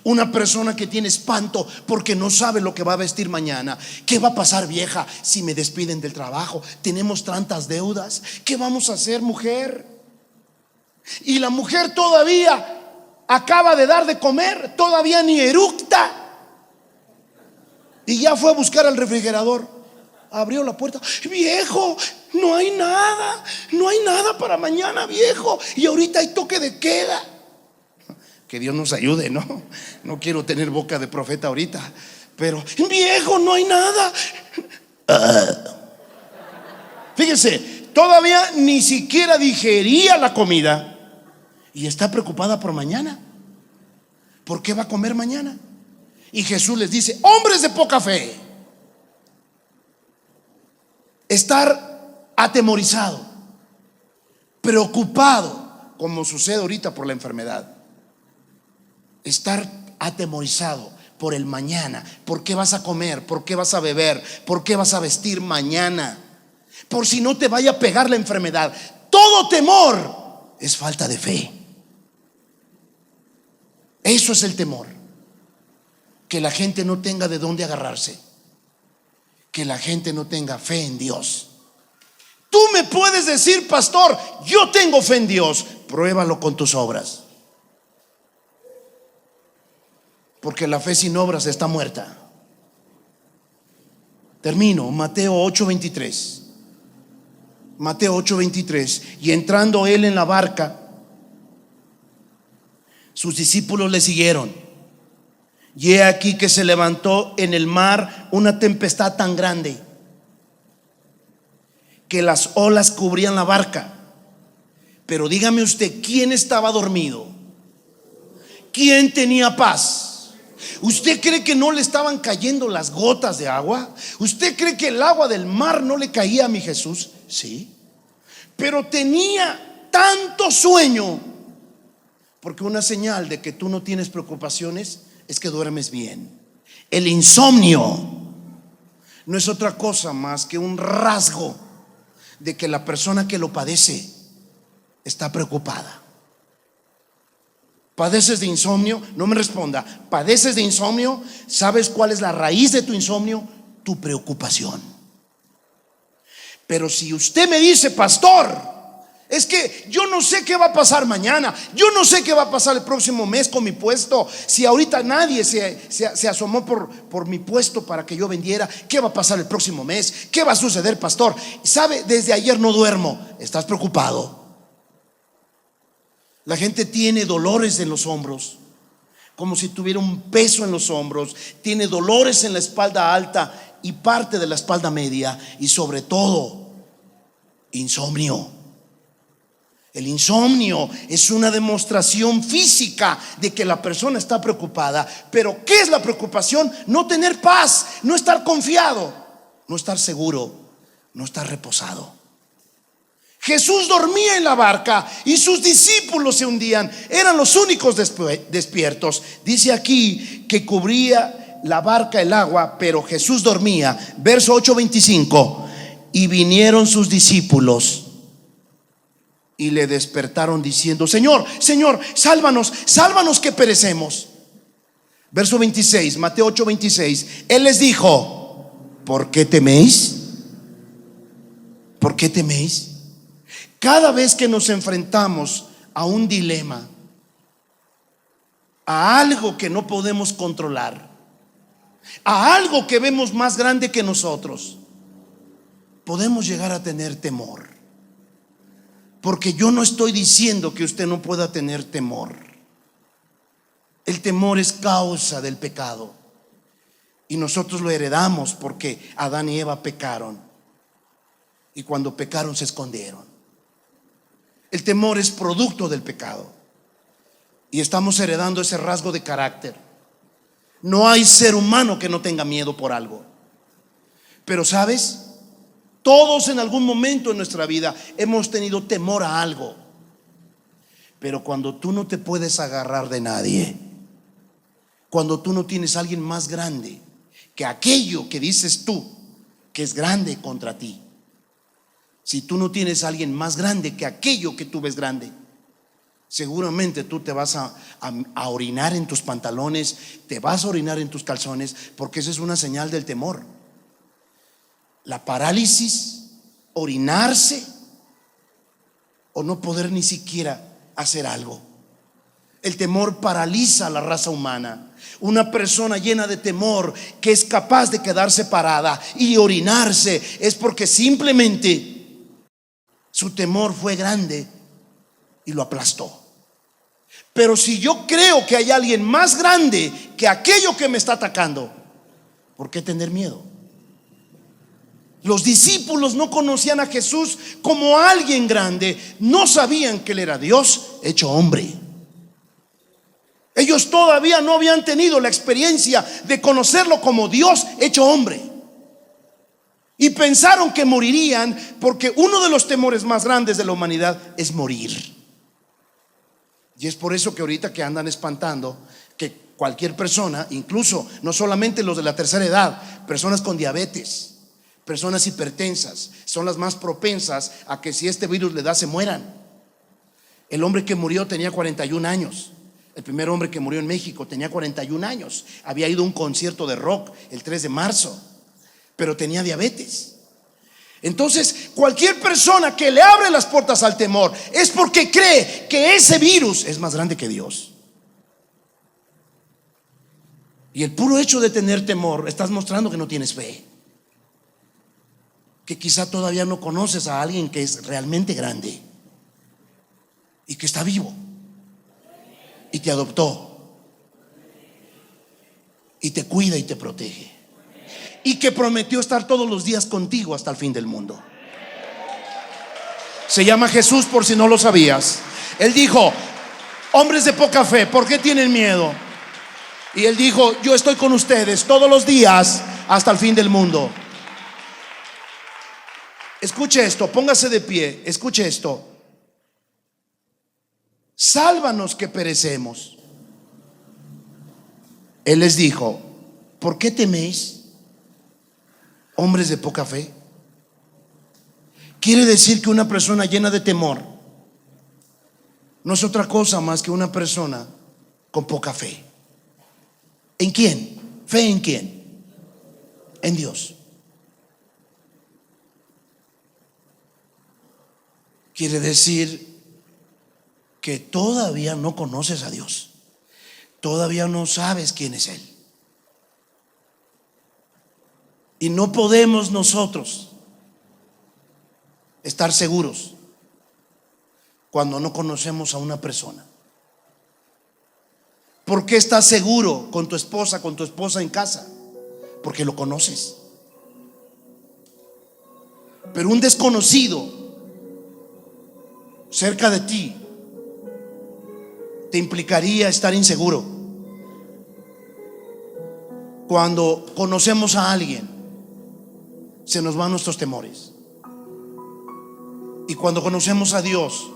una persona que tiene espanto porque no sabe lo que va a vestir mañana. ¿Qué va a pasar, vieja, si me despiden del trabajo? Tenemos tantas deudas. ¿Qué vamos a hacer, mujer? Y la mujer todavía acaba de dar de comer, todavía ni eructa, y ya fue a buscar al refrigerador. Abrió la puerta. Viejo, no hay nada para mañana, viejo, y ahorita hay toque de queda. Que Dios nos ayude, ¿no? No quiero tener boca de profeta ahorita, pero viejo, no hay nada. Fíjese, todavía ni siquiera digería la comida y está preocupada por mañana. ¿Por qué va a comer mañana? Y Jesús les dice: hombres de poca fe. Estar atemorizado, preocupado, como sucede ahorita por la enfermedad. Estar atemorizado por el mañana. ¿Por qué vas a comer? ¿Por qué vas a beber? ¿Por qué vas a vestir mañana? Por si no te vaya a pegar la enfermedad. Todo temor es falta de fe. Eso es el temor. Que la gente no tenga de dónde agarrarse, que la gente no tenga fe en Dios. Tú me puedes decir: pastor, yo tengo fe en Dios. Pruébalo con tus obras, porque la fe sin obras está muerta. Termino. Mateo 8:23. Mateo 8:23. Y entrando él en la barca, sus discípulos le siguieron. Y he aquí que se levantó en el mar una tempestad tan grande que las olas cubrían la barca. Pero dígame usted, ¿quién estaba dormido? ¿Quién tenía paz? ¿Usted cree que no le estaban cayendo las gotas de agua? ¿Usted cree que el agua del mar no le caía a mi Jesús? Sí, pero tenía tanto sueño, porque una señal de que tú no tienes preocupaciones es que duermes bien. El insomnio no es otra cosa más que un rasgo de que la persona que lo padece está preocupada. ¿Padeces de insomnio? No me responda. ¿Padeces de insomnio? ¿Sabes cuál es la raíz de tu insomnio? Tu preocupación. Pero si usted me dice: pastor, es que yo no sé qué va a pasar mañana, yo no sé qué va a pasar el próximo mes con mi puesto, si ahorita nadie se asomó por mi puesto para que yo vendiera, ¿qué va a pasar el próximo mes? ¿Qué va a suceder, pastor? ¿Sabe? Desde ayer no duermo. Estás preocupado. La gente tiene dolores en los hombros, como si tuviera un peso en los hombros. Tiene dolores en la espalda alta y parte de la espalda media, y sobre todo insomnio. El insomnio es una demostración física de que la persona está preocupada. Pero ¿qué es la preocupación? No tener paz, no estar confiado, no estar seguro, no estar reposado. Jesús dormía en la barca y sus discípulos se hundían. Eran los únicos despiertos. Dice aquí que cubría la barca el agua, pero Jesús dormía. Verso 8:25. Y vinieron sus discípulos y le despertaron diciendo: Señor, Señor, sálvanos, sálvanos que perecemos. Verso 26, Mateo 8:26. Él les dijo: ¿por qué teméis? ¿Por qué teméis? Cada vez que nos enfrentamos a un dilema, a algo que no podemos controlar, a algo que vemos más grande que nosotros, podemos llegar a tener temor. Porque yo no estoy diciendo que usted no pueda tener temor. El temor es causa del pecado, y nosotros lo heredamos porque Adán y Eva pecaron, y cuando pecaron se escondieron. El temor es producto del pecado, y estamos heredando ese rasgo de carácter. No hay ser humano que no tenga miedo por algo. Pero ¿sabes? Todos en algún momento en nuestra vida hemos tenido temor a algo. Pero cuando tú no te puedes agarrar de nadie, cuando tú no tienes a alguien más grande que aquello que dices tú que es grande contra ti, si tú no tienes a alguien más grande que aquello que tú ves grande, seguramente tú te vas a orinar en tus pantalones, te vas a orinar en tus calzones, porque esa es una señal del temor. La parálisis, orinarse o no poder ni siquiera hacer algo. El temor paraliza a la raza humana. Una persona llena de temor que es capaz de quedarse parada y orinarse es porque simplemente su temor fue grande y lo aplastó. Pero si yo creo que hay alguien más grande que aquello que me está atacando, ¿por qué tener miedo? Los discípulos no conocían a Jesús como alguien grande, no sabían que Él era Dios hecho hombre. Ellos todavía no habían tenido la experiencia de conocerlo como Dios hecho hombre. Y pensaron que morirían, porque uno de los temores más grandes de la humanidad es morir. Y es por eso que ahorita que andan espantando que cualquier persona, incluso no solamente los de la tercera edad, personas con diabetes, personas hipertensas, son las más propensas a que si este virus le da se mueran. El hombre que murió tenía 41 años. El primer hombre que murió en México tenía 41 años. Había ido a un concierto de rock el 3 de marzo, pero tenía diabetes. Entonces, cualquier persona que le abre las puertas al temor es porque cree que ese virus es más grande que Dios. Y el puro hecho de tener temor, estás mostrando que no tienes fe, que quizá todavía no conoces a alguien que es realmente grande y que está vivo y te adoptó y te cuida y te protege, y que prometió estar todos los días contigo hasta el fin del mundo. Se llama Jesús, por si no lo sabías. Él dijo: hombres de poca fe, ¿por qué tienen miedo? Y Él dijo: yo estoy con ustedes todos los días hasta el fin del mundo. Escuche esto, póngase de pie, escuche esto. Sálvanos que perecemos. Él les dijo: ¿por qué teméis, hombres de poca fe? Quiere decir que una persona llena de temor no es otra cosa más que una persona con poca fe. ¿En quién? ¿Fe en quién? En Dios. Quiere decir que todavía no conoces a Dios, todavía no sabes quién es Él. Y no podemos nosotros estar seguros cuando no conocemos a una persona. ¿Por qué estás seguro con tu esposa en casa? Porque lo conoces. Pero un desconocido cerca de ti te implicaría estar inseguro. Cuando conocemos a alguien, se nos van nuestros temores. Y cuando conocemos a Dios,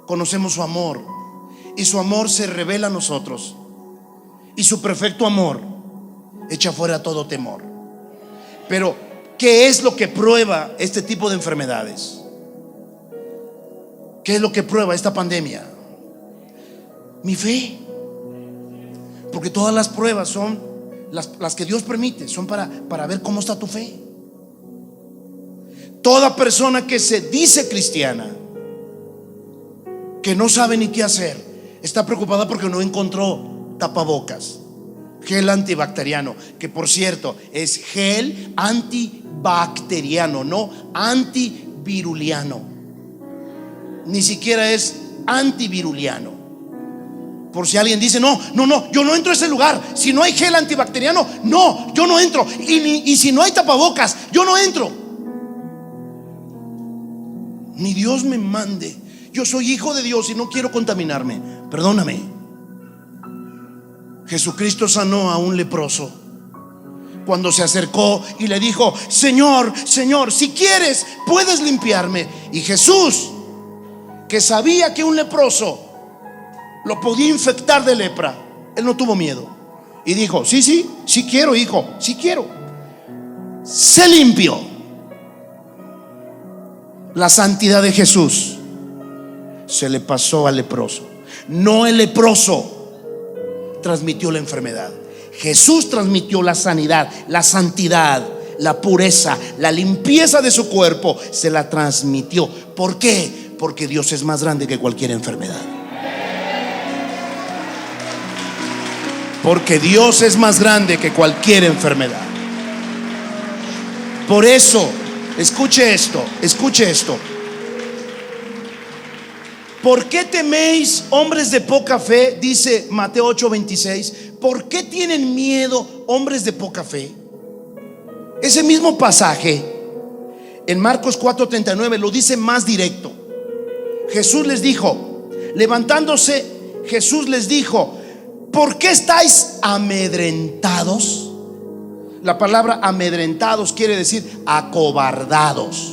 conocemos su amor, y su amor se revela a nosotros, y su perfecto amor echa fuera todo temor. Pero ¿qué es lo que prueba este tipo de enfermedades? ¿Qué es lo que prueba esta pandemia? Mi fe. Porque todas las pruebas son las que Dios permite, son para ver cómo está tu fe. Toda persona que se dice cristiana, que no sabe ni qué hacer, está preocupada porque no encontró tapabocas, gel antibacteriano, que por cierto es gel antibacteriano, no antiviruliano, ni siquiera es antiviruliano. Por si alguien dice: no, yo no entro a ese lugar, si no hay gel antibacteriano, no, yo no entro, y si no hay tapabocas, yo no entro. Ni Dios me mande. Yo soy hijo de Dios y no quiero contaminarme. Perdóname. Jesucristo sanó a un leproso cuando se acercó y le dijo: Señor, Señor, si quieres puedes limpiarme. Y Jesús, que sabía que un leproso lo podía infectar de lepra. Él no tuvo miedo y dijo: sí, sí, sí quiero, hijo, sí quiero. Se limpió. La santidad de Jesús se le pasó al leproso. No el leproso transmitió la enfermedad. Jesús transmitió la sanidad, la santidad, la pureza, la limpieza de su cuerpo. Se la transmitió. ¿Por qué? Porque Dios es más grande que cualquier enfermedad. Porque Dios es más grande que cualquier enfermedad. Por eso, escuche esto, escuche esto. ¿Por qué teméis, hombres de poca fe? Dice Mateo 8:26. ¿Por qué tienen miedo, hombres de poca fe? Ese mismo pasaje en Marcos 4:39 lo dice más directo. Jesús les dijo, levantándose, Jesús les dijo: ¿por qué estáis amedrentados? La palabra amedrentados quiere decir acobardados.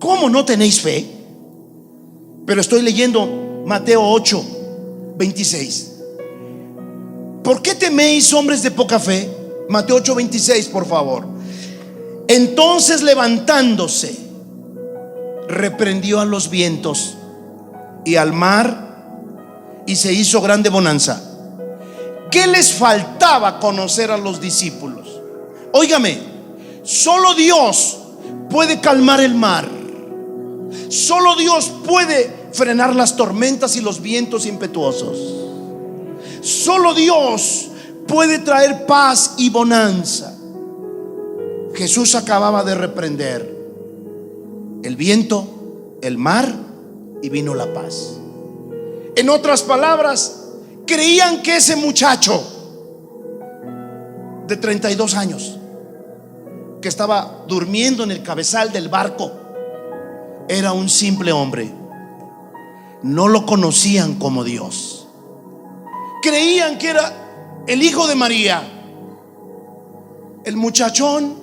¿Cómo no tenéis fe? Pero estoy leyendo Mateo 8:26. ¿Por qué teméis, hombres de poca fe? Mateo 8:26, por favor. Entonces, levantándose, reprendió a los vientos y al mar, y se hizo grande bonanza. ¿Qué les faltaba conocer a los discípulos? Óigame, solo Dios puede calmar el mar. Solo Dios puede frenar las tormentas y los vientos impetuosos. Solo Dios puede traer paz y bonanza. Jesús acababa de reprender el viento, el mar, y vino la paz. En otras palabras, creían que ese muchacho de 32 años que estaba durmiendo en el cabezal del barco era un simple hombre. No lo conocían como Dios. Creían que era el hijo de María, el muchachón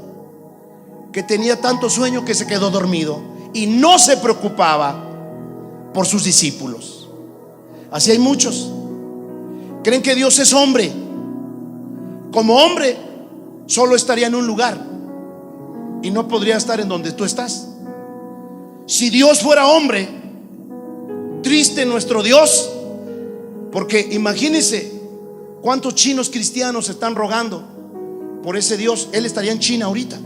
que tenía tanto sueño que se quedó dormido y no se preocupaba por sus discípulos. Así hay muchos. Creen que Dios es hombre. Como hombre solo estaría en un lugar y no podría estar en donde tú estás. Si Dios fuera hombre, triste nuestro Dios, porque imagínense cuántos chinos cristianos están rogando por ese Dios. Él estaría en China ahorita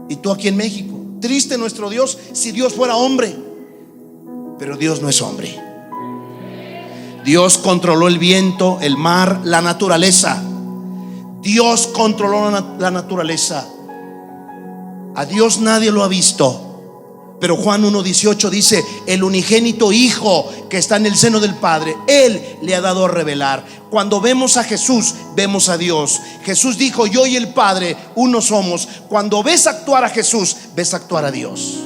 y tú aquí en México. Triste nuestro Dios si Dios fuera hombre. Pero Dios no es hombre. Dios controló el viento, el mar, la naturaleza. Dios controló la naturaleza. A Dios nadie lo ha visto. Pero Juan 1:18 dice: el unigénito Hijo que está en el seno del Padre, Él le ha dado a revelar. Cuando vemos a Jesús, vemos a Dios. Jesús dijo: yo y el Padre uno somos. Cuando ves actuar a Jesús, ves actuar a Dios.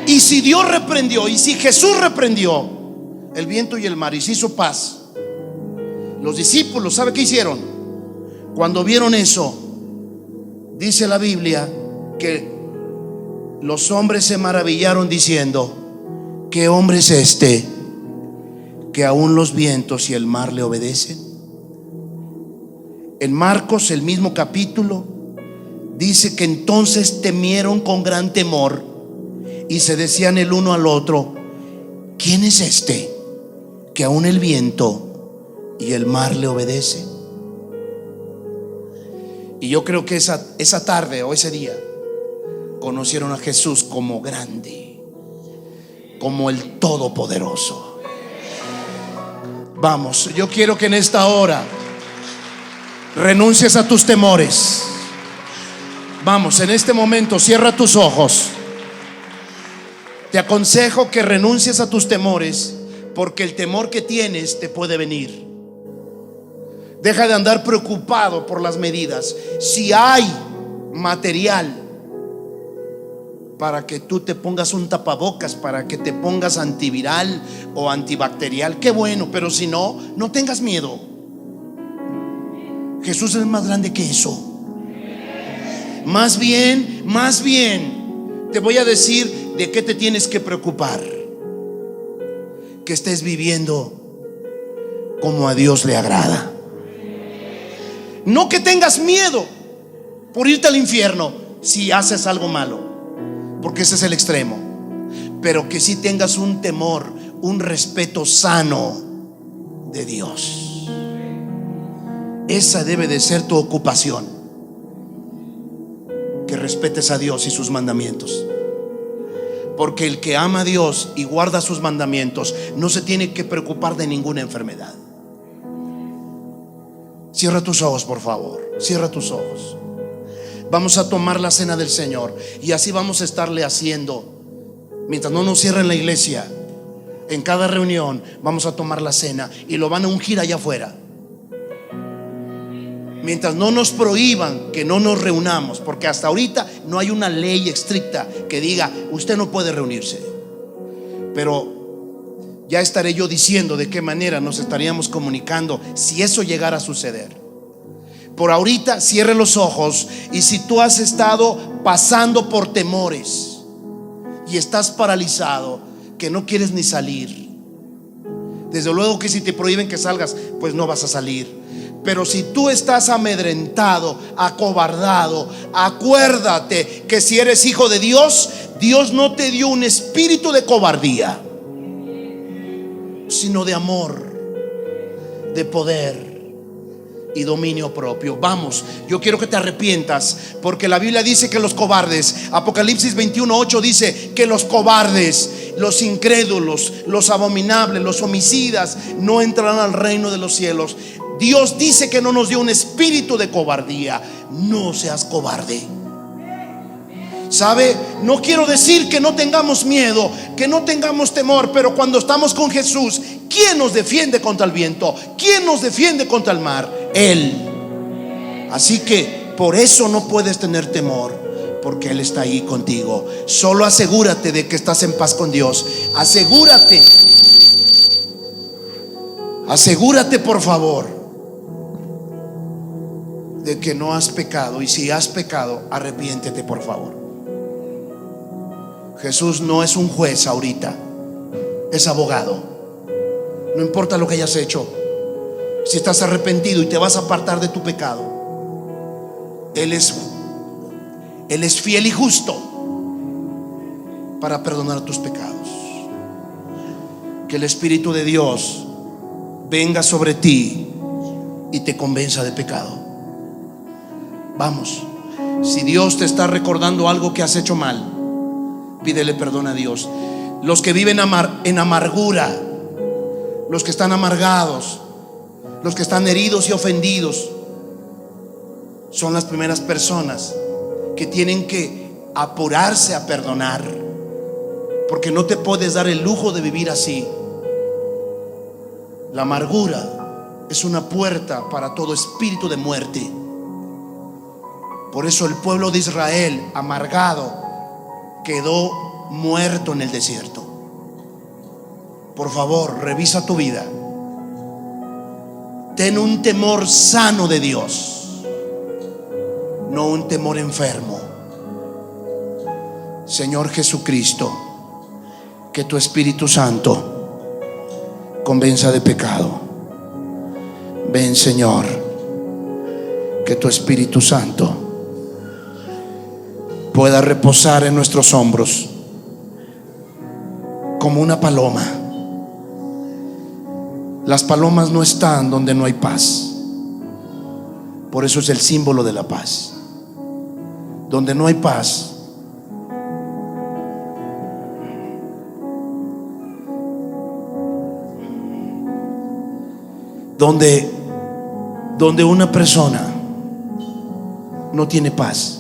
Y si Dios reprendió, y si Jesús reprendió el viento y el mar y se hizo paz, los discípulos, ¿sabe qué hicieron? Cuando vieron eso, dice la Biblia que los hombres se maravillaron diciendo: ¿qué hombre es este que aún los vientos y el mar le obedecen? En Marcos, el mismo capítulo, dice que entonces temieron con gran temor y se decían el uno al otro: ¿quién es este que aún el viento y el mar le obedecen? Y yo creo que esa tarde o ese día conocieron a Jesús como grande, como el Todopoderoso. Vamos, yo quiero que en esta hora renuncies a tus temores. Vamos, en este momento cierra tus ojos. Te aconsejo que renuncies a tus temores, porque el temor que tienes te puede venir. Deja de andar preocupado por las medidas. Si hay material para que tú te pongas un tapabocas, para que te pongas antiviral o antibacterial, qué bueno. Pero si no, no tengas miedo. Jesús es más grande que eso. Más bien te voy a decir de qué te tienes que preocupar. que estés viviendo como a Dios le agrada. No que tengas miedo por irte al infierno si haces algo malo, porque ese es el extremo. Pero que sí tengas un temor, un respeto sano de Dios. Esa debe de ser tu ocupación, que respetes a Dios y sus mandamientos. Porque el que ama a Dios y guarda sus mandamientos no se tiene que preocupar de ninguna enfermedad. Cierra tus ojos, por favor. Cierra tus ojos. Vamos a tomar la cena del Señor y así vamos a estarle haciendo. Mientras no nos cierren la iglesia, en cada reunión vamos a tomar la cena y lo van a ungir allá afuera. Mientras no nos prohíban que no nos reunamos, porque hasta ahorita no hay una ley estricta que diga usted no puede reunirse. Pero ya estaré yo diciendo de qué manera nos estaríamos comunicando si eso llegara a suceder. Por ahorita cierre los ojos, y si tú has estado pasando por temores y estás paralizado, que no quieres ni salir, desde luego que si te prohíben que salgas, pues no vas a salir. Pero si tú estás amedrentado, acobardado, acuérdate que si eres hijo de Dios, Dios no te dio un espíritu de cobardía, sino de amor, de poder y dominio propio. Vamos, yo quiero que te arrepientas, porque la Biblia dice que los cobardes, Apocalipsis 21:8 dice que los cobardes, los incrédulos, los abominables, los homicidas no entrarán al reino de los cielos. Dios dice que no nos dio un espíritu de cobardía. No seas cobarde. ¿Sabe? No quiero decir que no tengamos miedo, que no tengamos temor, pero cuando estamos con Jesús, ¿quién nos defiende contra el viento? ¿Quién nos defiende contra el mar? Él. Así que por eso no puedes tener temor, porque Él está ahí contigo. Solo asegúrate de que estás en paz con Dios. Asegúrate. Asegúrate, por favor, de que no has pecado. Y si has pecado, arrepiéntete, por favor. Jesús no es un juez ahorita, es abogado. No importa lo que hayas hecho, si estás arrepentido y te vas a apartar de tu pecado, Él es fiel y justo para perdonar tus pecados. Que el Espíritu de Dios venga sobre ti y te convenza de pecado. Vamos, si Dios te está recordando algo que has hecho mal, pídele perdón a Dios. Los que viven en amargura, los que están amargados, los que están heridos y ofendidos, son las primeras personas que tienen que apurarse a perdonar, porque no te puedes dar el lujo de vivir así. La amargura es una puerta para todo espíritu de muerte. Por eso el pueblo de Israel, amargado, quedó muerto en el desierto. Por favor, revisa tu vida. Ten un temor sano de Dios, no un temor enfermo. Señor Jesucristo, que tu Espíritu Santo convenza de pecado. Ven, Señor, que tu Espíritu Santo pueda reposar en nuestros hombros como una paloma. Las palomas no están donde no hay paz. Por eso es el símbolo de la paz. Donde no hay paz, donde una persona no tiene paz,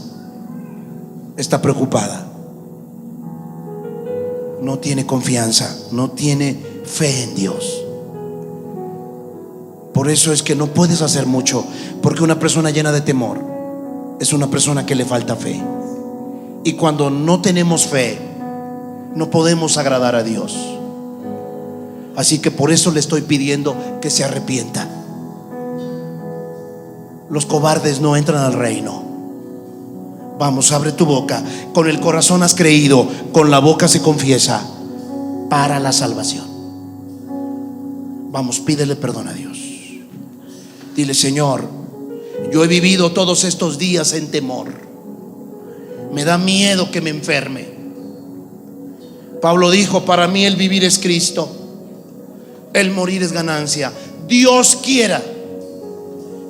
está preocupada, no tiene confianza, no tiene fe en Dios. Por eso es que no puedes hacer mucho, porque una persona llena de temor es una persona que le falta fe. Y cuando no tenemos fe, no podemos agradar a Dios. Así que por eso le estoy pidiendo que se arrepienta. Los cobardes no entran al reino. Vamos, abre tu boca. Con el corazón has creído, con la boca se confiesa para la salvación. Vamos, pídele perdón a Dios. Dile: Señor, yo he vivido todos estos días en temor. Me da miedo que me enferme. Pablo dijo: para mí el vivir es Cristo, el morir es ganancia. Dios quiera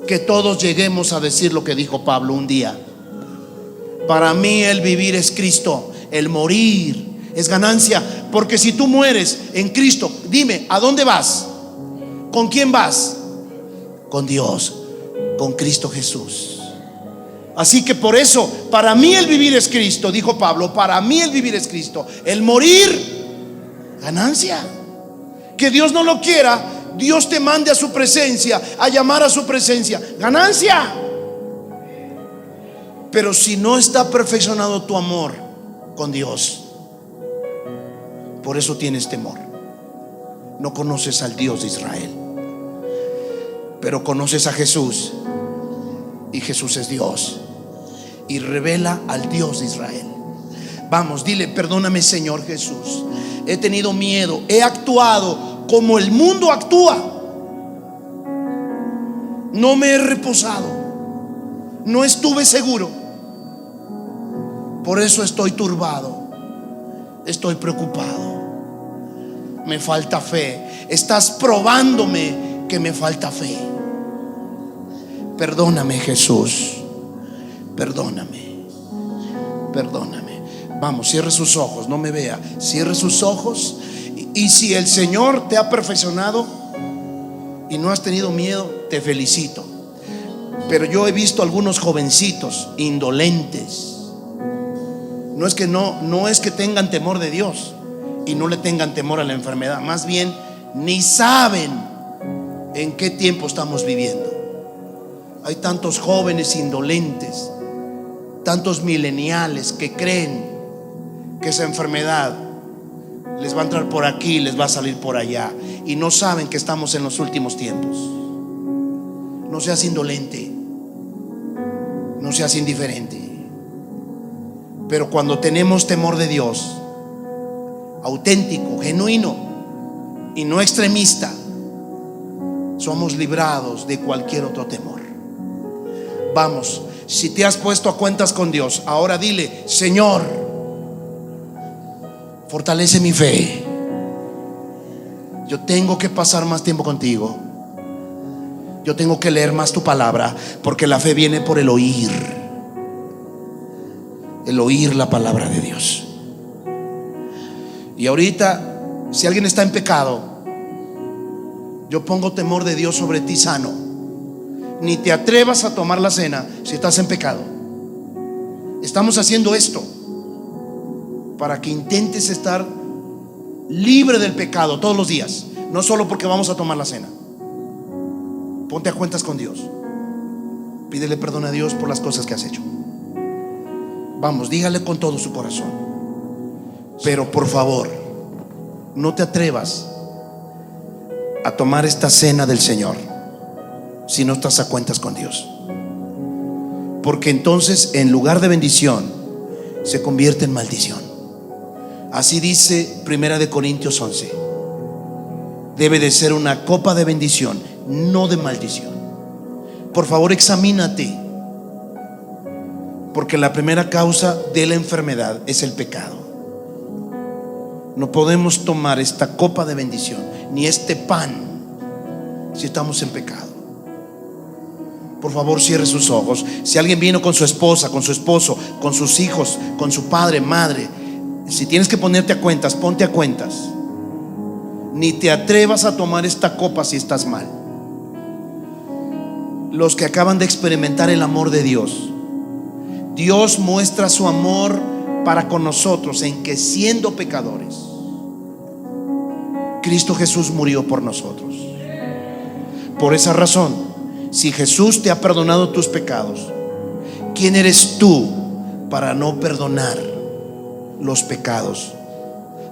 que todos lleguemos a decir lo que dijo Pablo un día: para mí el vivir es Cristo, el morir es ganancia. Porque si tú mueres en Cristo, dime, ¿a dónde vas? ¿Con quién vas? Con Dios, con Cristo Jesús. Así que por eso, para mí el vivir es Cristo, dijo Pablo. Para mí el vivir es Cristo, el morir ganancia. Que Dios no lo quiera, Dios te mande a su presencia, a llamar a su presencia, ganancia. Pero si no está perfeccionado tu amor con Dios, por eso tienes temor. No conoces al Dios de Israel, pero conoces a Jesús, y Jesús es Dios y revela al Dios de Israel. Vamos, dile: perdóname, Señor Jesús, he tenido miedo, he actuado como el mundo actúa, no me he reposado, no estuve seguro, por eso estoy turbado, estoy preocupado, me falta fe. Estás probándome que me falta fe. Perdóname, Jesús, perdóname, perdóname. Vamos, cierre sus ojos, no me vea, cierre sus ojos. Y si el Señor te ha perfeccionado y no has tenido miedo, te felicito. Pero yo he visto algunos jovencitos indolentes. No es que tengan temor de Dios y no le tengan temor a la enfermedad. Más bien, ni saben en qué tiempo estamos viviendo. Hay tantos jóvenes indolentes, tantos mileniales que creen que esa enfermedad les va a entrar por aquí, les va a salir por allá, y no saben que estamos en los últimos tiempos. No seas indolente, no seas indiferente. Pero cuando tenemos temor de Dios, auténtico, genuino y no extremista, somos librados de cualquier otro temor. Vamos, si te has puesto a cuentas con Dios, ahora dile: Señor, fortalece mi fe. Yo tengo que pasar más tiempo contigo. Yo tengo que leer más tu palabra, porque la fe viene por el oír la palabra de Dios. Y ahorita, si alguien está en pecado, yo pongo temor de Dios sobre ti sano. Ni te atrevas a tomar la cena si estás en pecado. Estamos haciendo esto para que intentes estar libre del pecado todos los días, no solo porque vamos a tomar la cena. Ponte a cuentas con Dios. Pídele perdón a Dios por las cosas que has hecho. Vamos, dígale con todo su corazón. Pero por favor, no te atrevas a tomar esta cena del Señor si no estás a cuentas con Dios, porque entonces, en lugar de bendición, se convierte en maldición. Así dice 1 Corintios 11. Debe de ser una copa de bendición, no de maldición. Por favor, examínate, porque la primera causa de la enfermedad es el pecado. No podemos tomar esta copa de bendición ni este pan si estamos en pecado. Por favor, cierre sus ojos. Si alguien vino con su esposa, con su esposo, con sus hijos, con su padre, madre, si tienes que ponerte a cuentas, ponte a cuentas. Ni te atrevas a tomar esta copa si estás mal. Los que acaban de experimentar el amor de Dios, Dios muestra su amor para con nosotros en que, siendo pecadores, Cristo Jesús murió por nosotros. Por esa razón, si Jesús te ha perdonado tus pecados, ¿quién eres tú para no perdonar los pecados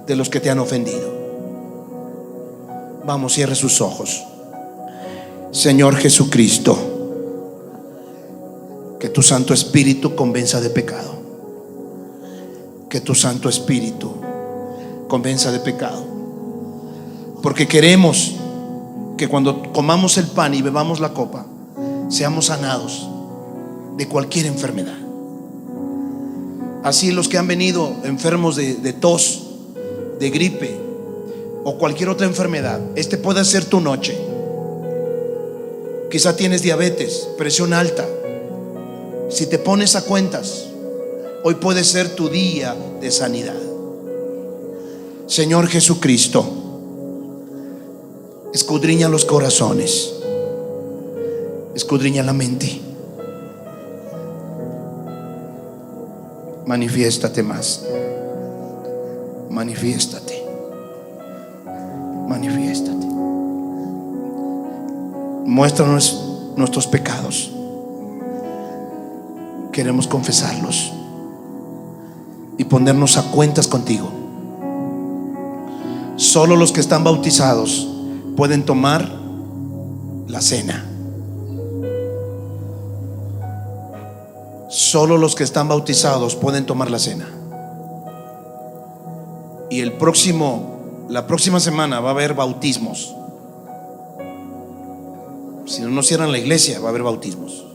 de los que te han ofendido? Vamos, cierre sus ojos. Señor Jesucristo, que tu Santo Espíritu convenza de pecado. Que tu Santo Espíritu convenza de pecado. Porque queremos que cuando comamos el pan y bebamos la copa, seamos sanados de cualquier enfermedad. Así los que han venido enfermos de tos, de gripe o cualquier otra enfermedad, puede ser tu noche. Quizá tienes diabetes, presión alta. Si te pones a cuentas, hoy puede ser tu día de sanidad. Señor Jesucristo, escudriña los corazones, escudriña la mente. Manifiéstate más. Manifiéstate. Manifiéstate. Muéstranos nuestros pecados. Queremos confesarlos y ponernos a cuentas contigo. Solo los que están bautizados pueden tomar la cena. Solo los que están bautizados pueden tomar la cena. Y la próxima semana va a haber bautismos. Si no nos cierran la iglesia, va a haber bautismos,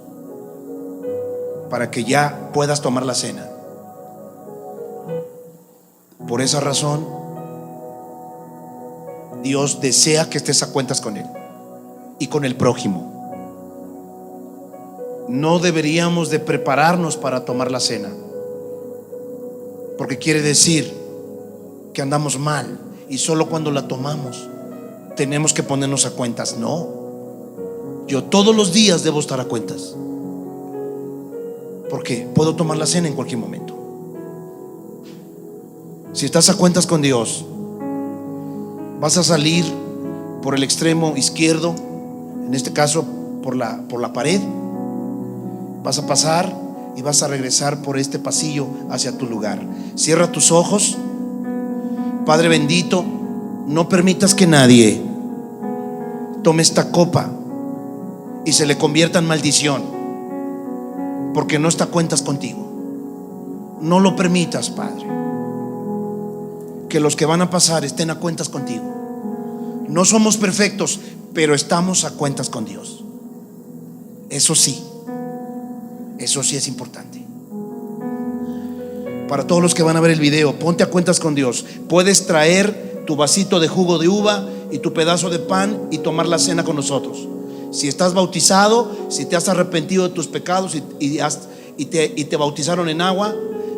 para que ya puedas tomar la cena. Por esa razón, Dios desea que estés a cuentas con Él y con el prójimo. No deberíamos de prepararnos para tomar la cena, porque quiere decir que andamos mal y solo cuando la tomamos tenemos que ponernos a cuentas. No, yo todos los días debo estar a cuentas, porque puedo tomar la cena en cualquier momento. Si estás a cuentas con Dios, vas a salir por el extremo izquierdo, en este caso por la pared. Vas a pasar y vas a regresar por este pasillo hacia tu lugar. Cierra tus ojos. Padre bendito, no permitas que nadie tome esta copa y se le convierta en maldición, porque no está a cuentas contigo. No lo permitas, Padre, que los que van a pasar estén a cuentas contigo. No somos perfectos, pero estamos a cuentas con Dios. Eso sí es importante. Para todos los que van a ver el video, ponte a cuentas con Dios. Puedes traer tu vasito de jugo de uva y tu pedazo de pan y tomar la cena con nosotros. Si estás bautizado, si te has arrepentido de tus pecados y te bautizaron en agua,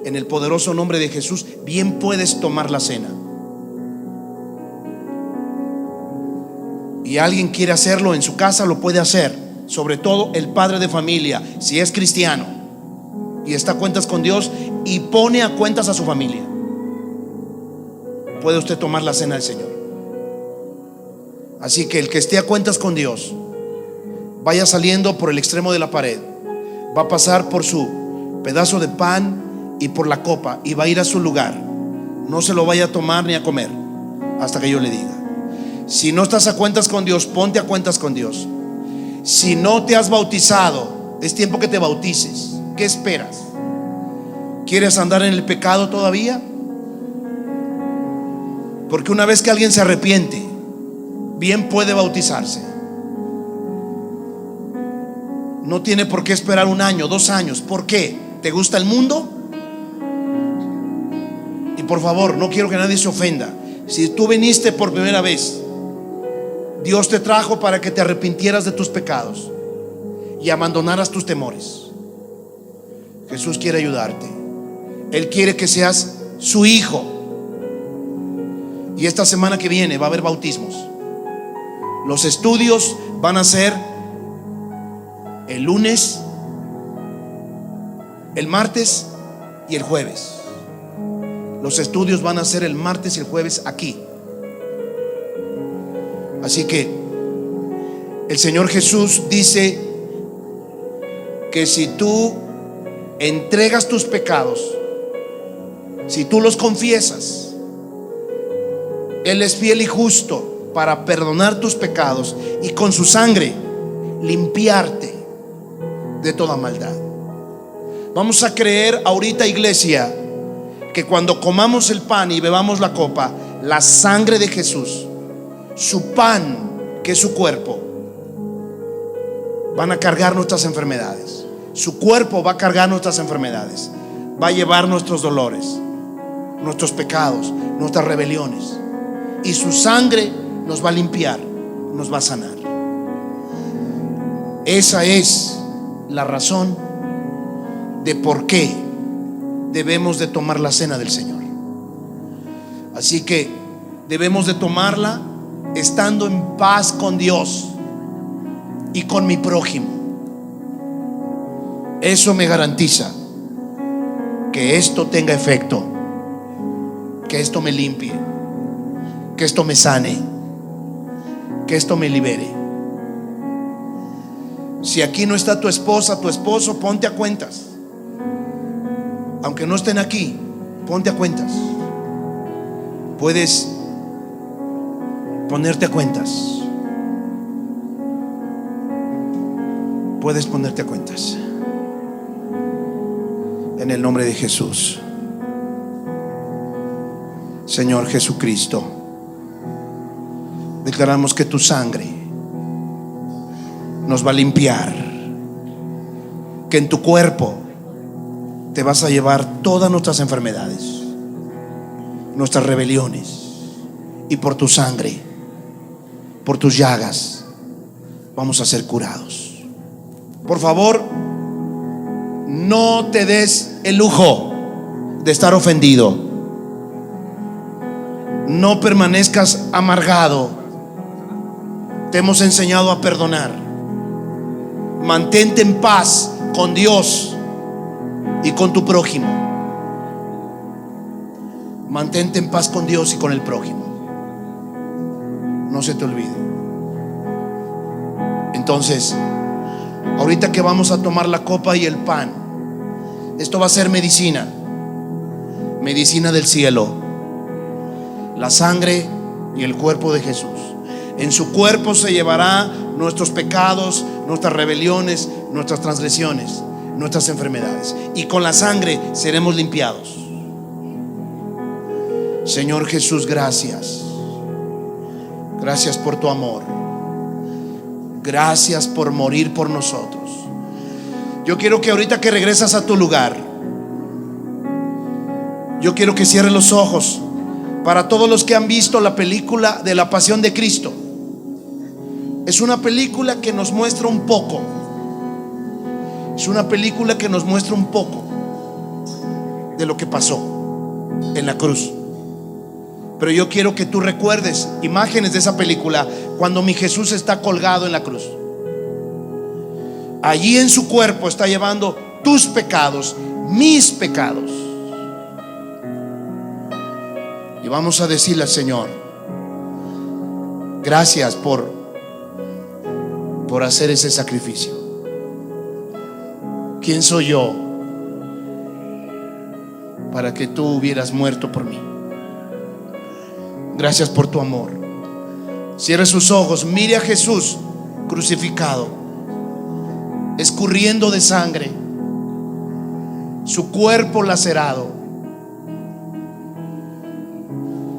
en el poderoso nombre de Jesús, bien puedes tomar la cena. Y alguien quiere hacerlo en su casa, lo puede hacer. Sobre todo el padre de familia, si es cristiano y está a cuentas con Dios y pone a cuentas a su familia, puede usted tomar la cena del Señor. Así que el que esté a cuentas con Dios, vaya saliendo por el extremo de la pared, va a pasar por su pedazo de pan y por la copa y va a ir a su lugar. No se lo vaya a tomar ni a comer hasta que yo le diga. Si no estás a cuentas con Dios, ponte a cuentas con Dios. Si no te has bautizado, es tiempo que te bautices. ¿Qué esperas? ¿Quieres andar en el pecado todavía? Porque una vez que alguien se arrepiente, bien puede bautizarse. No tiene por qué esperar 1 año, 2 años. ¿Por qué? ¿Te gusta el mundo? Y por favor, no quiero que nadie se ofenda. Si tú viniste por primera vez, Dios te trajo para que te arrepintieras de tus pecados y abandonaras tus temores. Jesús quiere ayudarte. Él quiere que seas su hijo. Y esta semana que viene va a haber bautismos. Los estudios van a ser el lunes, el martes y el jueves. Los estudios van a ser el martes y el jueves aquí. Así que el Señor Jesús dice que si tú entregas tus pecados, si tú los confiesas, Él es fiel y justo para perdonar tus pecados y con su sangre limpiarte de toda maldad. Vamos a creer ahorita, iglesia, que cuando comamos el pan y bebamos la copa, la sangre de Jesús, su pan que su cuerpo van a cargar nuestras enfermedades. Su cuerpo va a cargar nuestras enfermedades, va a llevar nuestros dolores, nuestros pecados, nuestras rebeliones, y su sangre nos va a limpiar, nos va a sanar. Esa es la razón de por qué debemos de tomar la cena del Señor. Así que debemos de tomarla estando en paz con Dios y con mi prójimo. Eso me garantiza que esto tenga efecto, que esto me limpie, que esto me sane, que esto me libere. Si aquí no está tu esposa, tu esposo, ponte a cuentas. Aunque no estén aquí, ponte a cuentas. Puedes ponerte a cuentas. Puedes ponerte a cuentas. En el nombre de Jesús. Señor Jesucristo, declaramos que tu sangre nos va a limpiar, que en tu cuerpo te vas a llevar todas nuestras enfermedades, nuestras rebeliones, y por tu sangre, por tus llagas, vamos a ser curados. Por favor, no te des el lujo de estar ofendido. No permanezcas amargado. Te hemos enseñado a perdonar. Mantente en paz con Dios y con tu prójimo. Mantente en paz con Dios y con el prójimo. No se te olvide. Entonces, ahorita que vamos a tomar la copa y el pan, esto va a ser medicina, medicina del cielo. La sangre y el cuerpo de Jesús. En su cuerpo se llevará nuestros pecados, nuestras rebeliones, nuestras transgresiones, nuestras enfermedades, y con la sangre seremos limpiados. Señor Jesús, gracias. Gracias por tu amor. Gracias por morir por nosotros. Yo quiero que ahorita que regresas a tu lugar, yo quiero que cierres los ojos. Para todos los que han visto la película de la Pasión de Cristo, es una película que nos muestra un poco. Es una película que nos muestra un poco de lo que pasó en la cruz. Pero yo quiero que tú recuerdes imágenes de esa película cuando mi Jesús está colgado en la cruz. Allí en su cuerpo está llevando tus pecados, mis pecados. Y vamos a decirle al Señor: gracias por hacer ese sacrificio. ¿Quién soy yo para que tú hubieras muerto por mí? Gracias por tu amor. Cierre sus ojos, mire a Jesús crucificado, escurriendo de sangre, su cuerpo lacerado,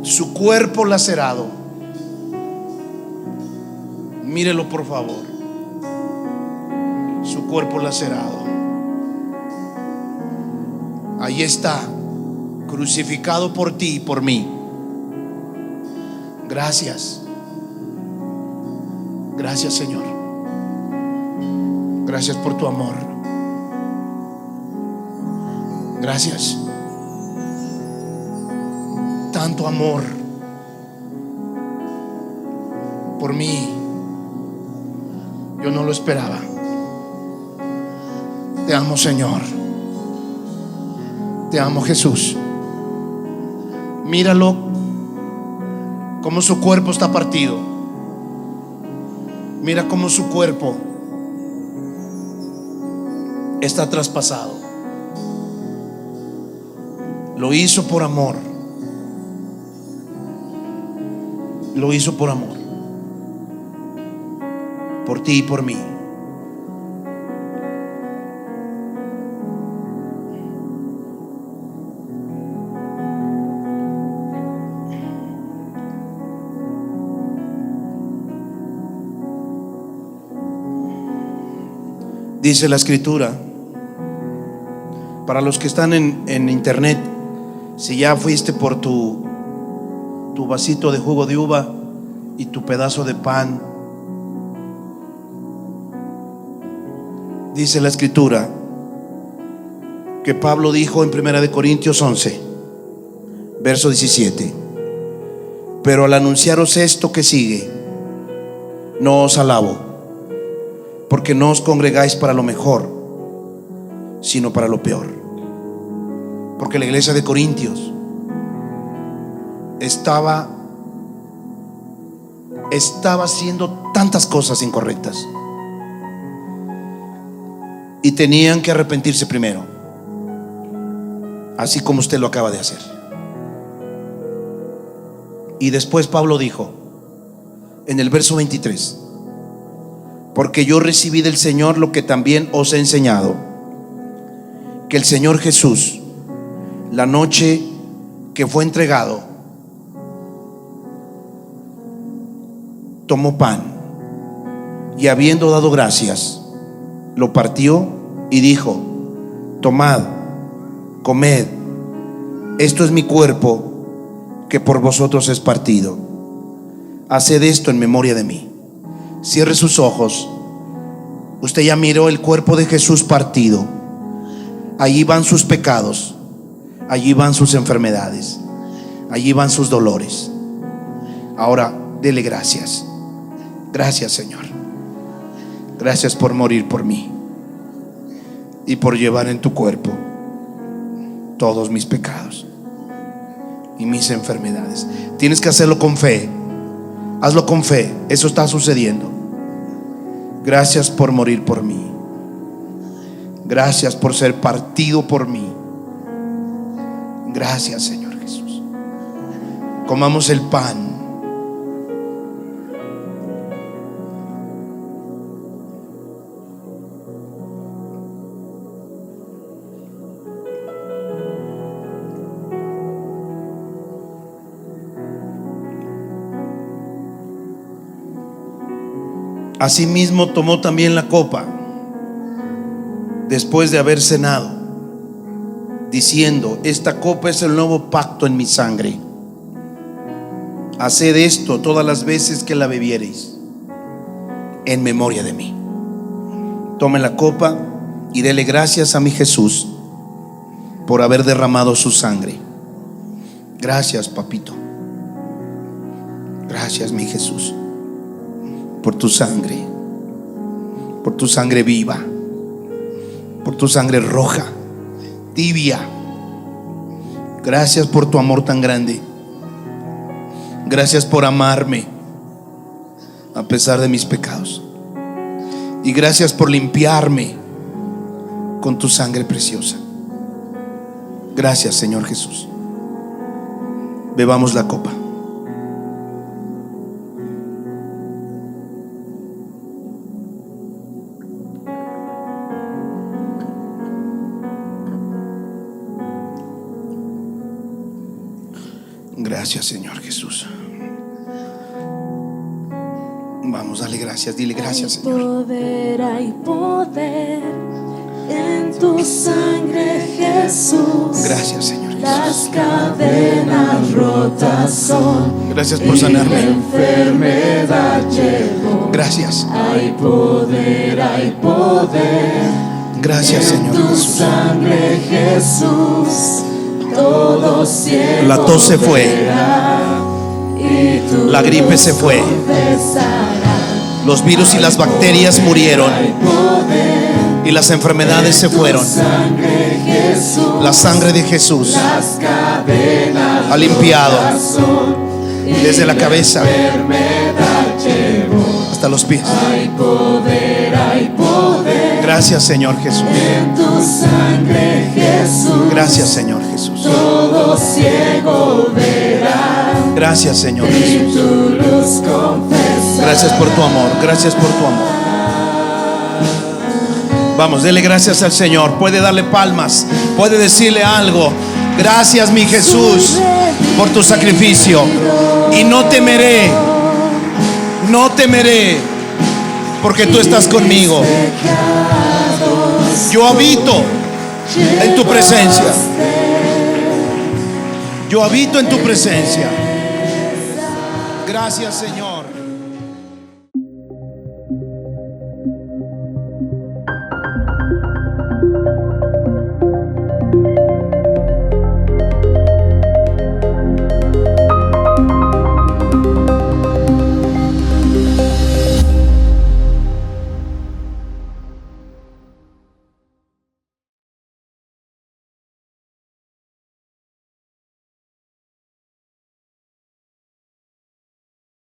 su cuerpo lacerado. Mírelo por favor, su cuerpo lacerado. Ahí está, crucificado por ti y por mí. Gracias. Gracias, Señor. Gracias por tu amor. Gracias. Tanto amor por mí. Yo no lo esperaba. Te amo, Señor. Te amo, Jesús. Míralo, cómo su cuerpo está partido. Mira cómo su cuerpo está traspasado. Lo hizo por amor. Lo hizo por amor. Por ti y por mí. Dice la escritura, para los que están en internet, si ya fuiste por tu vasito de jugo de uva y tu pedazo de pan, dice la escritura que Pablo dijo en 1 Corintios 11, verso 17: pero al anunciaros esto que sigue, no os alabo, porque no os congregáis para lo mejor, sino para lo peor. Porque la iglesia de Corintios estaba haciendo tantas cosas incorrectas y tenían que arrepentirse primero, así como usted lo acaba de hacer. Y después Pablo dijo en el verso 23: porque yo recibí del Señor lo que también os he enseñado, que el Señor Jesús, la noche que fue entregado, tomó pan y, habiendo dado gracias, lo partió y dijo: tomad, comed, esto es mi cuerpo, que por vosotros es partido. Haced esto en memoria de mí. Cierre sus ojos. Usted ya miró el cuerpo de Jesús partido. Allí van sus pecados, allí van sus enfermedades, allí van sus dolores. Ahora dele gracias. Gracias, Señor. Gracias por morir por mí y por llevar en tu cuerpo todos mis pecados y mis enfermedades. Tienes que hacerlo con fe. Hazlo con fe. Eso está sucediendo. Gracias por morir por mí. Gracias por ser partido por mí. Gracias, Señor Jesús. Comamos el pan. Asimismo tomó también la copa después de haber cenado, diciendo: esta copa es el nuevo pacto en mi sangre. Haced esto todas las veces que la bebiereis en memoria de mí. Tome la copa y dele gracias a mi Jesús por haber derramado su sangre. Gracias, papito. Gracias, mi Jesús, por tu sangre viva, por tu sangre roja, tibia. Gracias por tu amor tan grande. Gracias por amarme a pesar de mis pecados. Y gracias por limpiarme con tu sangre preciosa. Gracias, Señor Jesús. Bebamos la copa. Gracias, Señor Jesús. Vamos, dale gracias, dile gracias, Señor. Hay poder en tu sangre, Jesús. Gracias, Señor Jesús. Las cadenas rotas son. Gracias por sanarme. La enfermedad llegó. Gracias. Hay poder, hay poder. Gracias, Señor en tu Jesús. sangre, Jesús. Todo ciego La tos se fue. Y tu La gripe se fue. confesará. Los virus y las bacterias murieron. Y las enfermedades se fueron. La sangre de Jesús ha limpiado desde la cabeza hasta los pies. Gracias, Señor Jesús. Gracias, Señor Jesús. Todo ciego verá. Gracias, Señor Jesús. Gracias por tu amor. Gracias por tu amor. Vamos, dele gracias al Señor. Puede darle palmas, puede decirle algo. Gracias, mi Jesús, por tu sacrificio. Y no temeré, no temeré, porque tú estás conmigo. Yo habito en tu presencia. Yo habito en tu presencia. Gracias, Señor.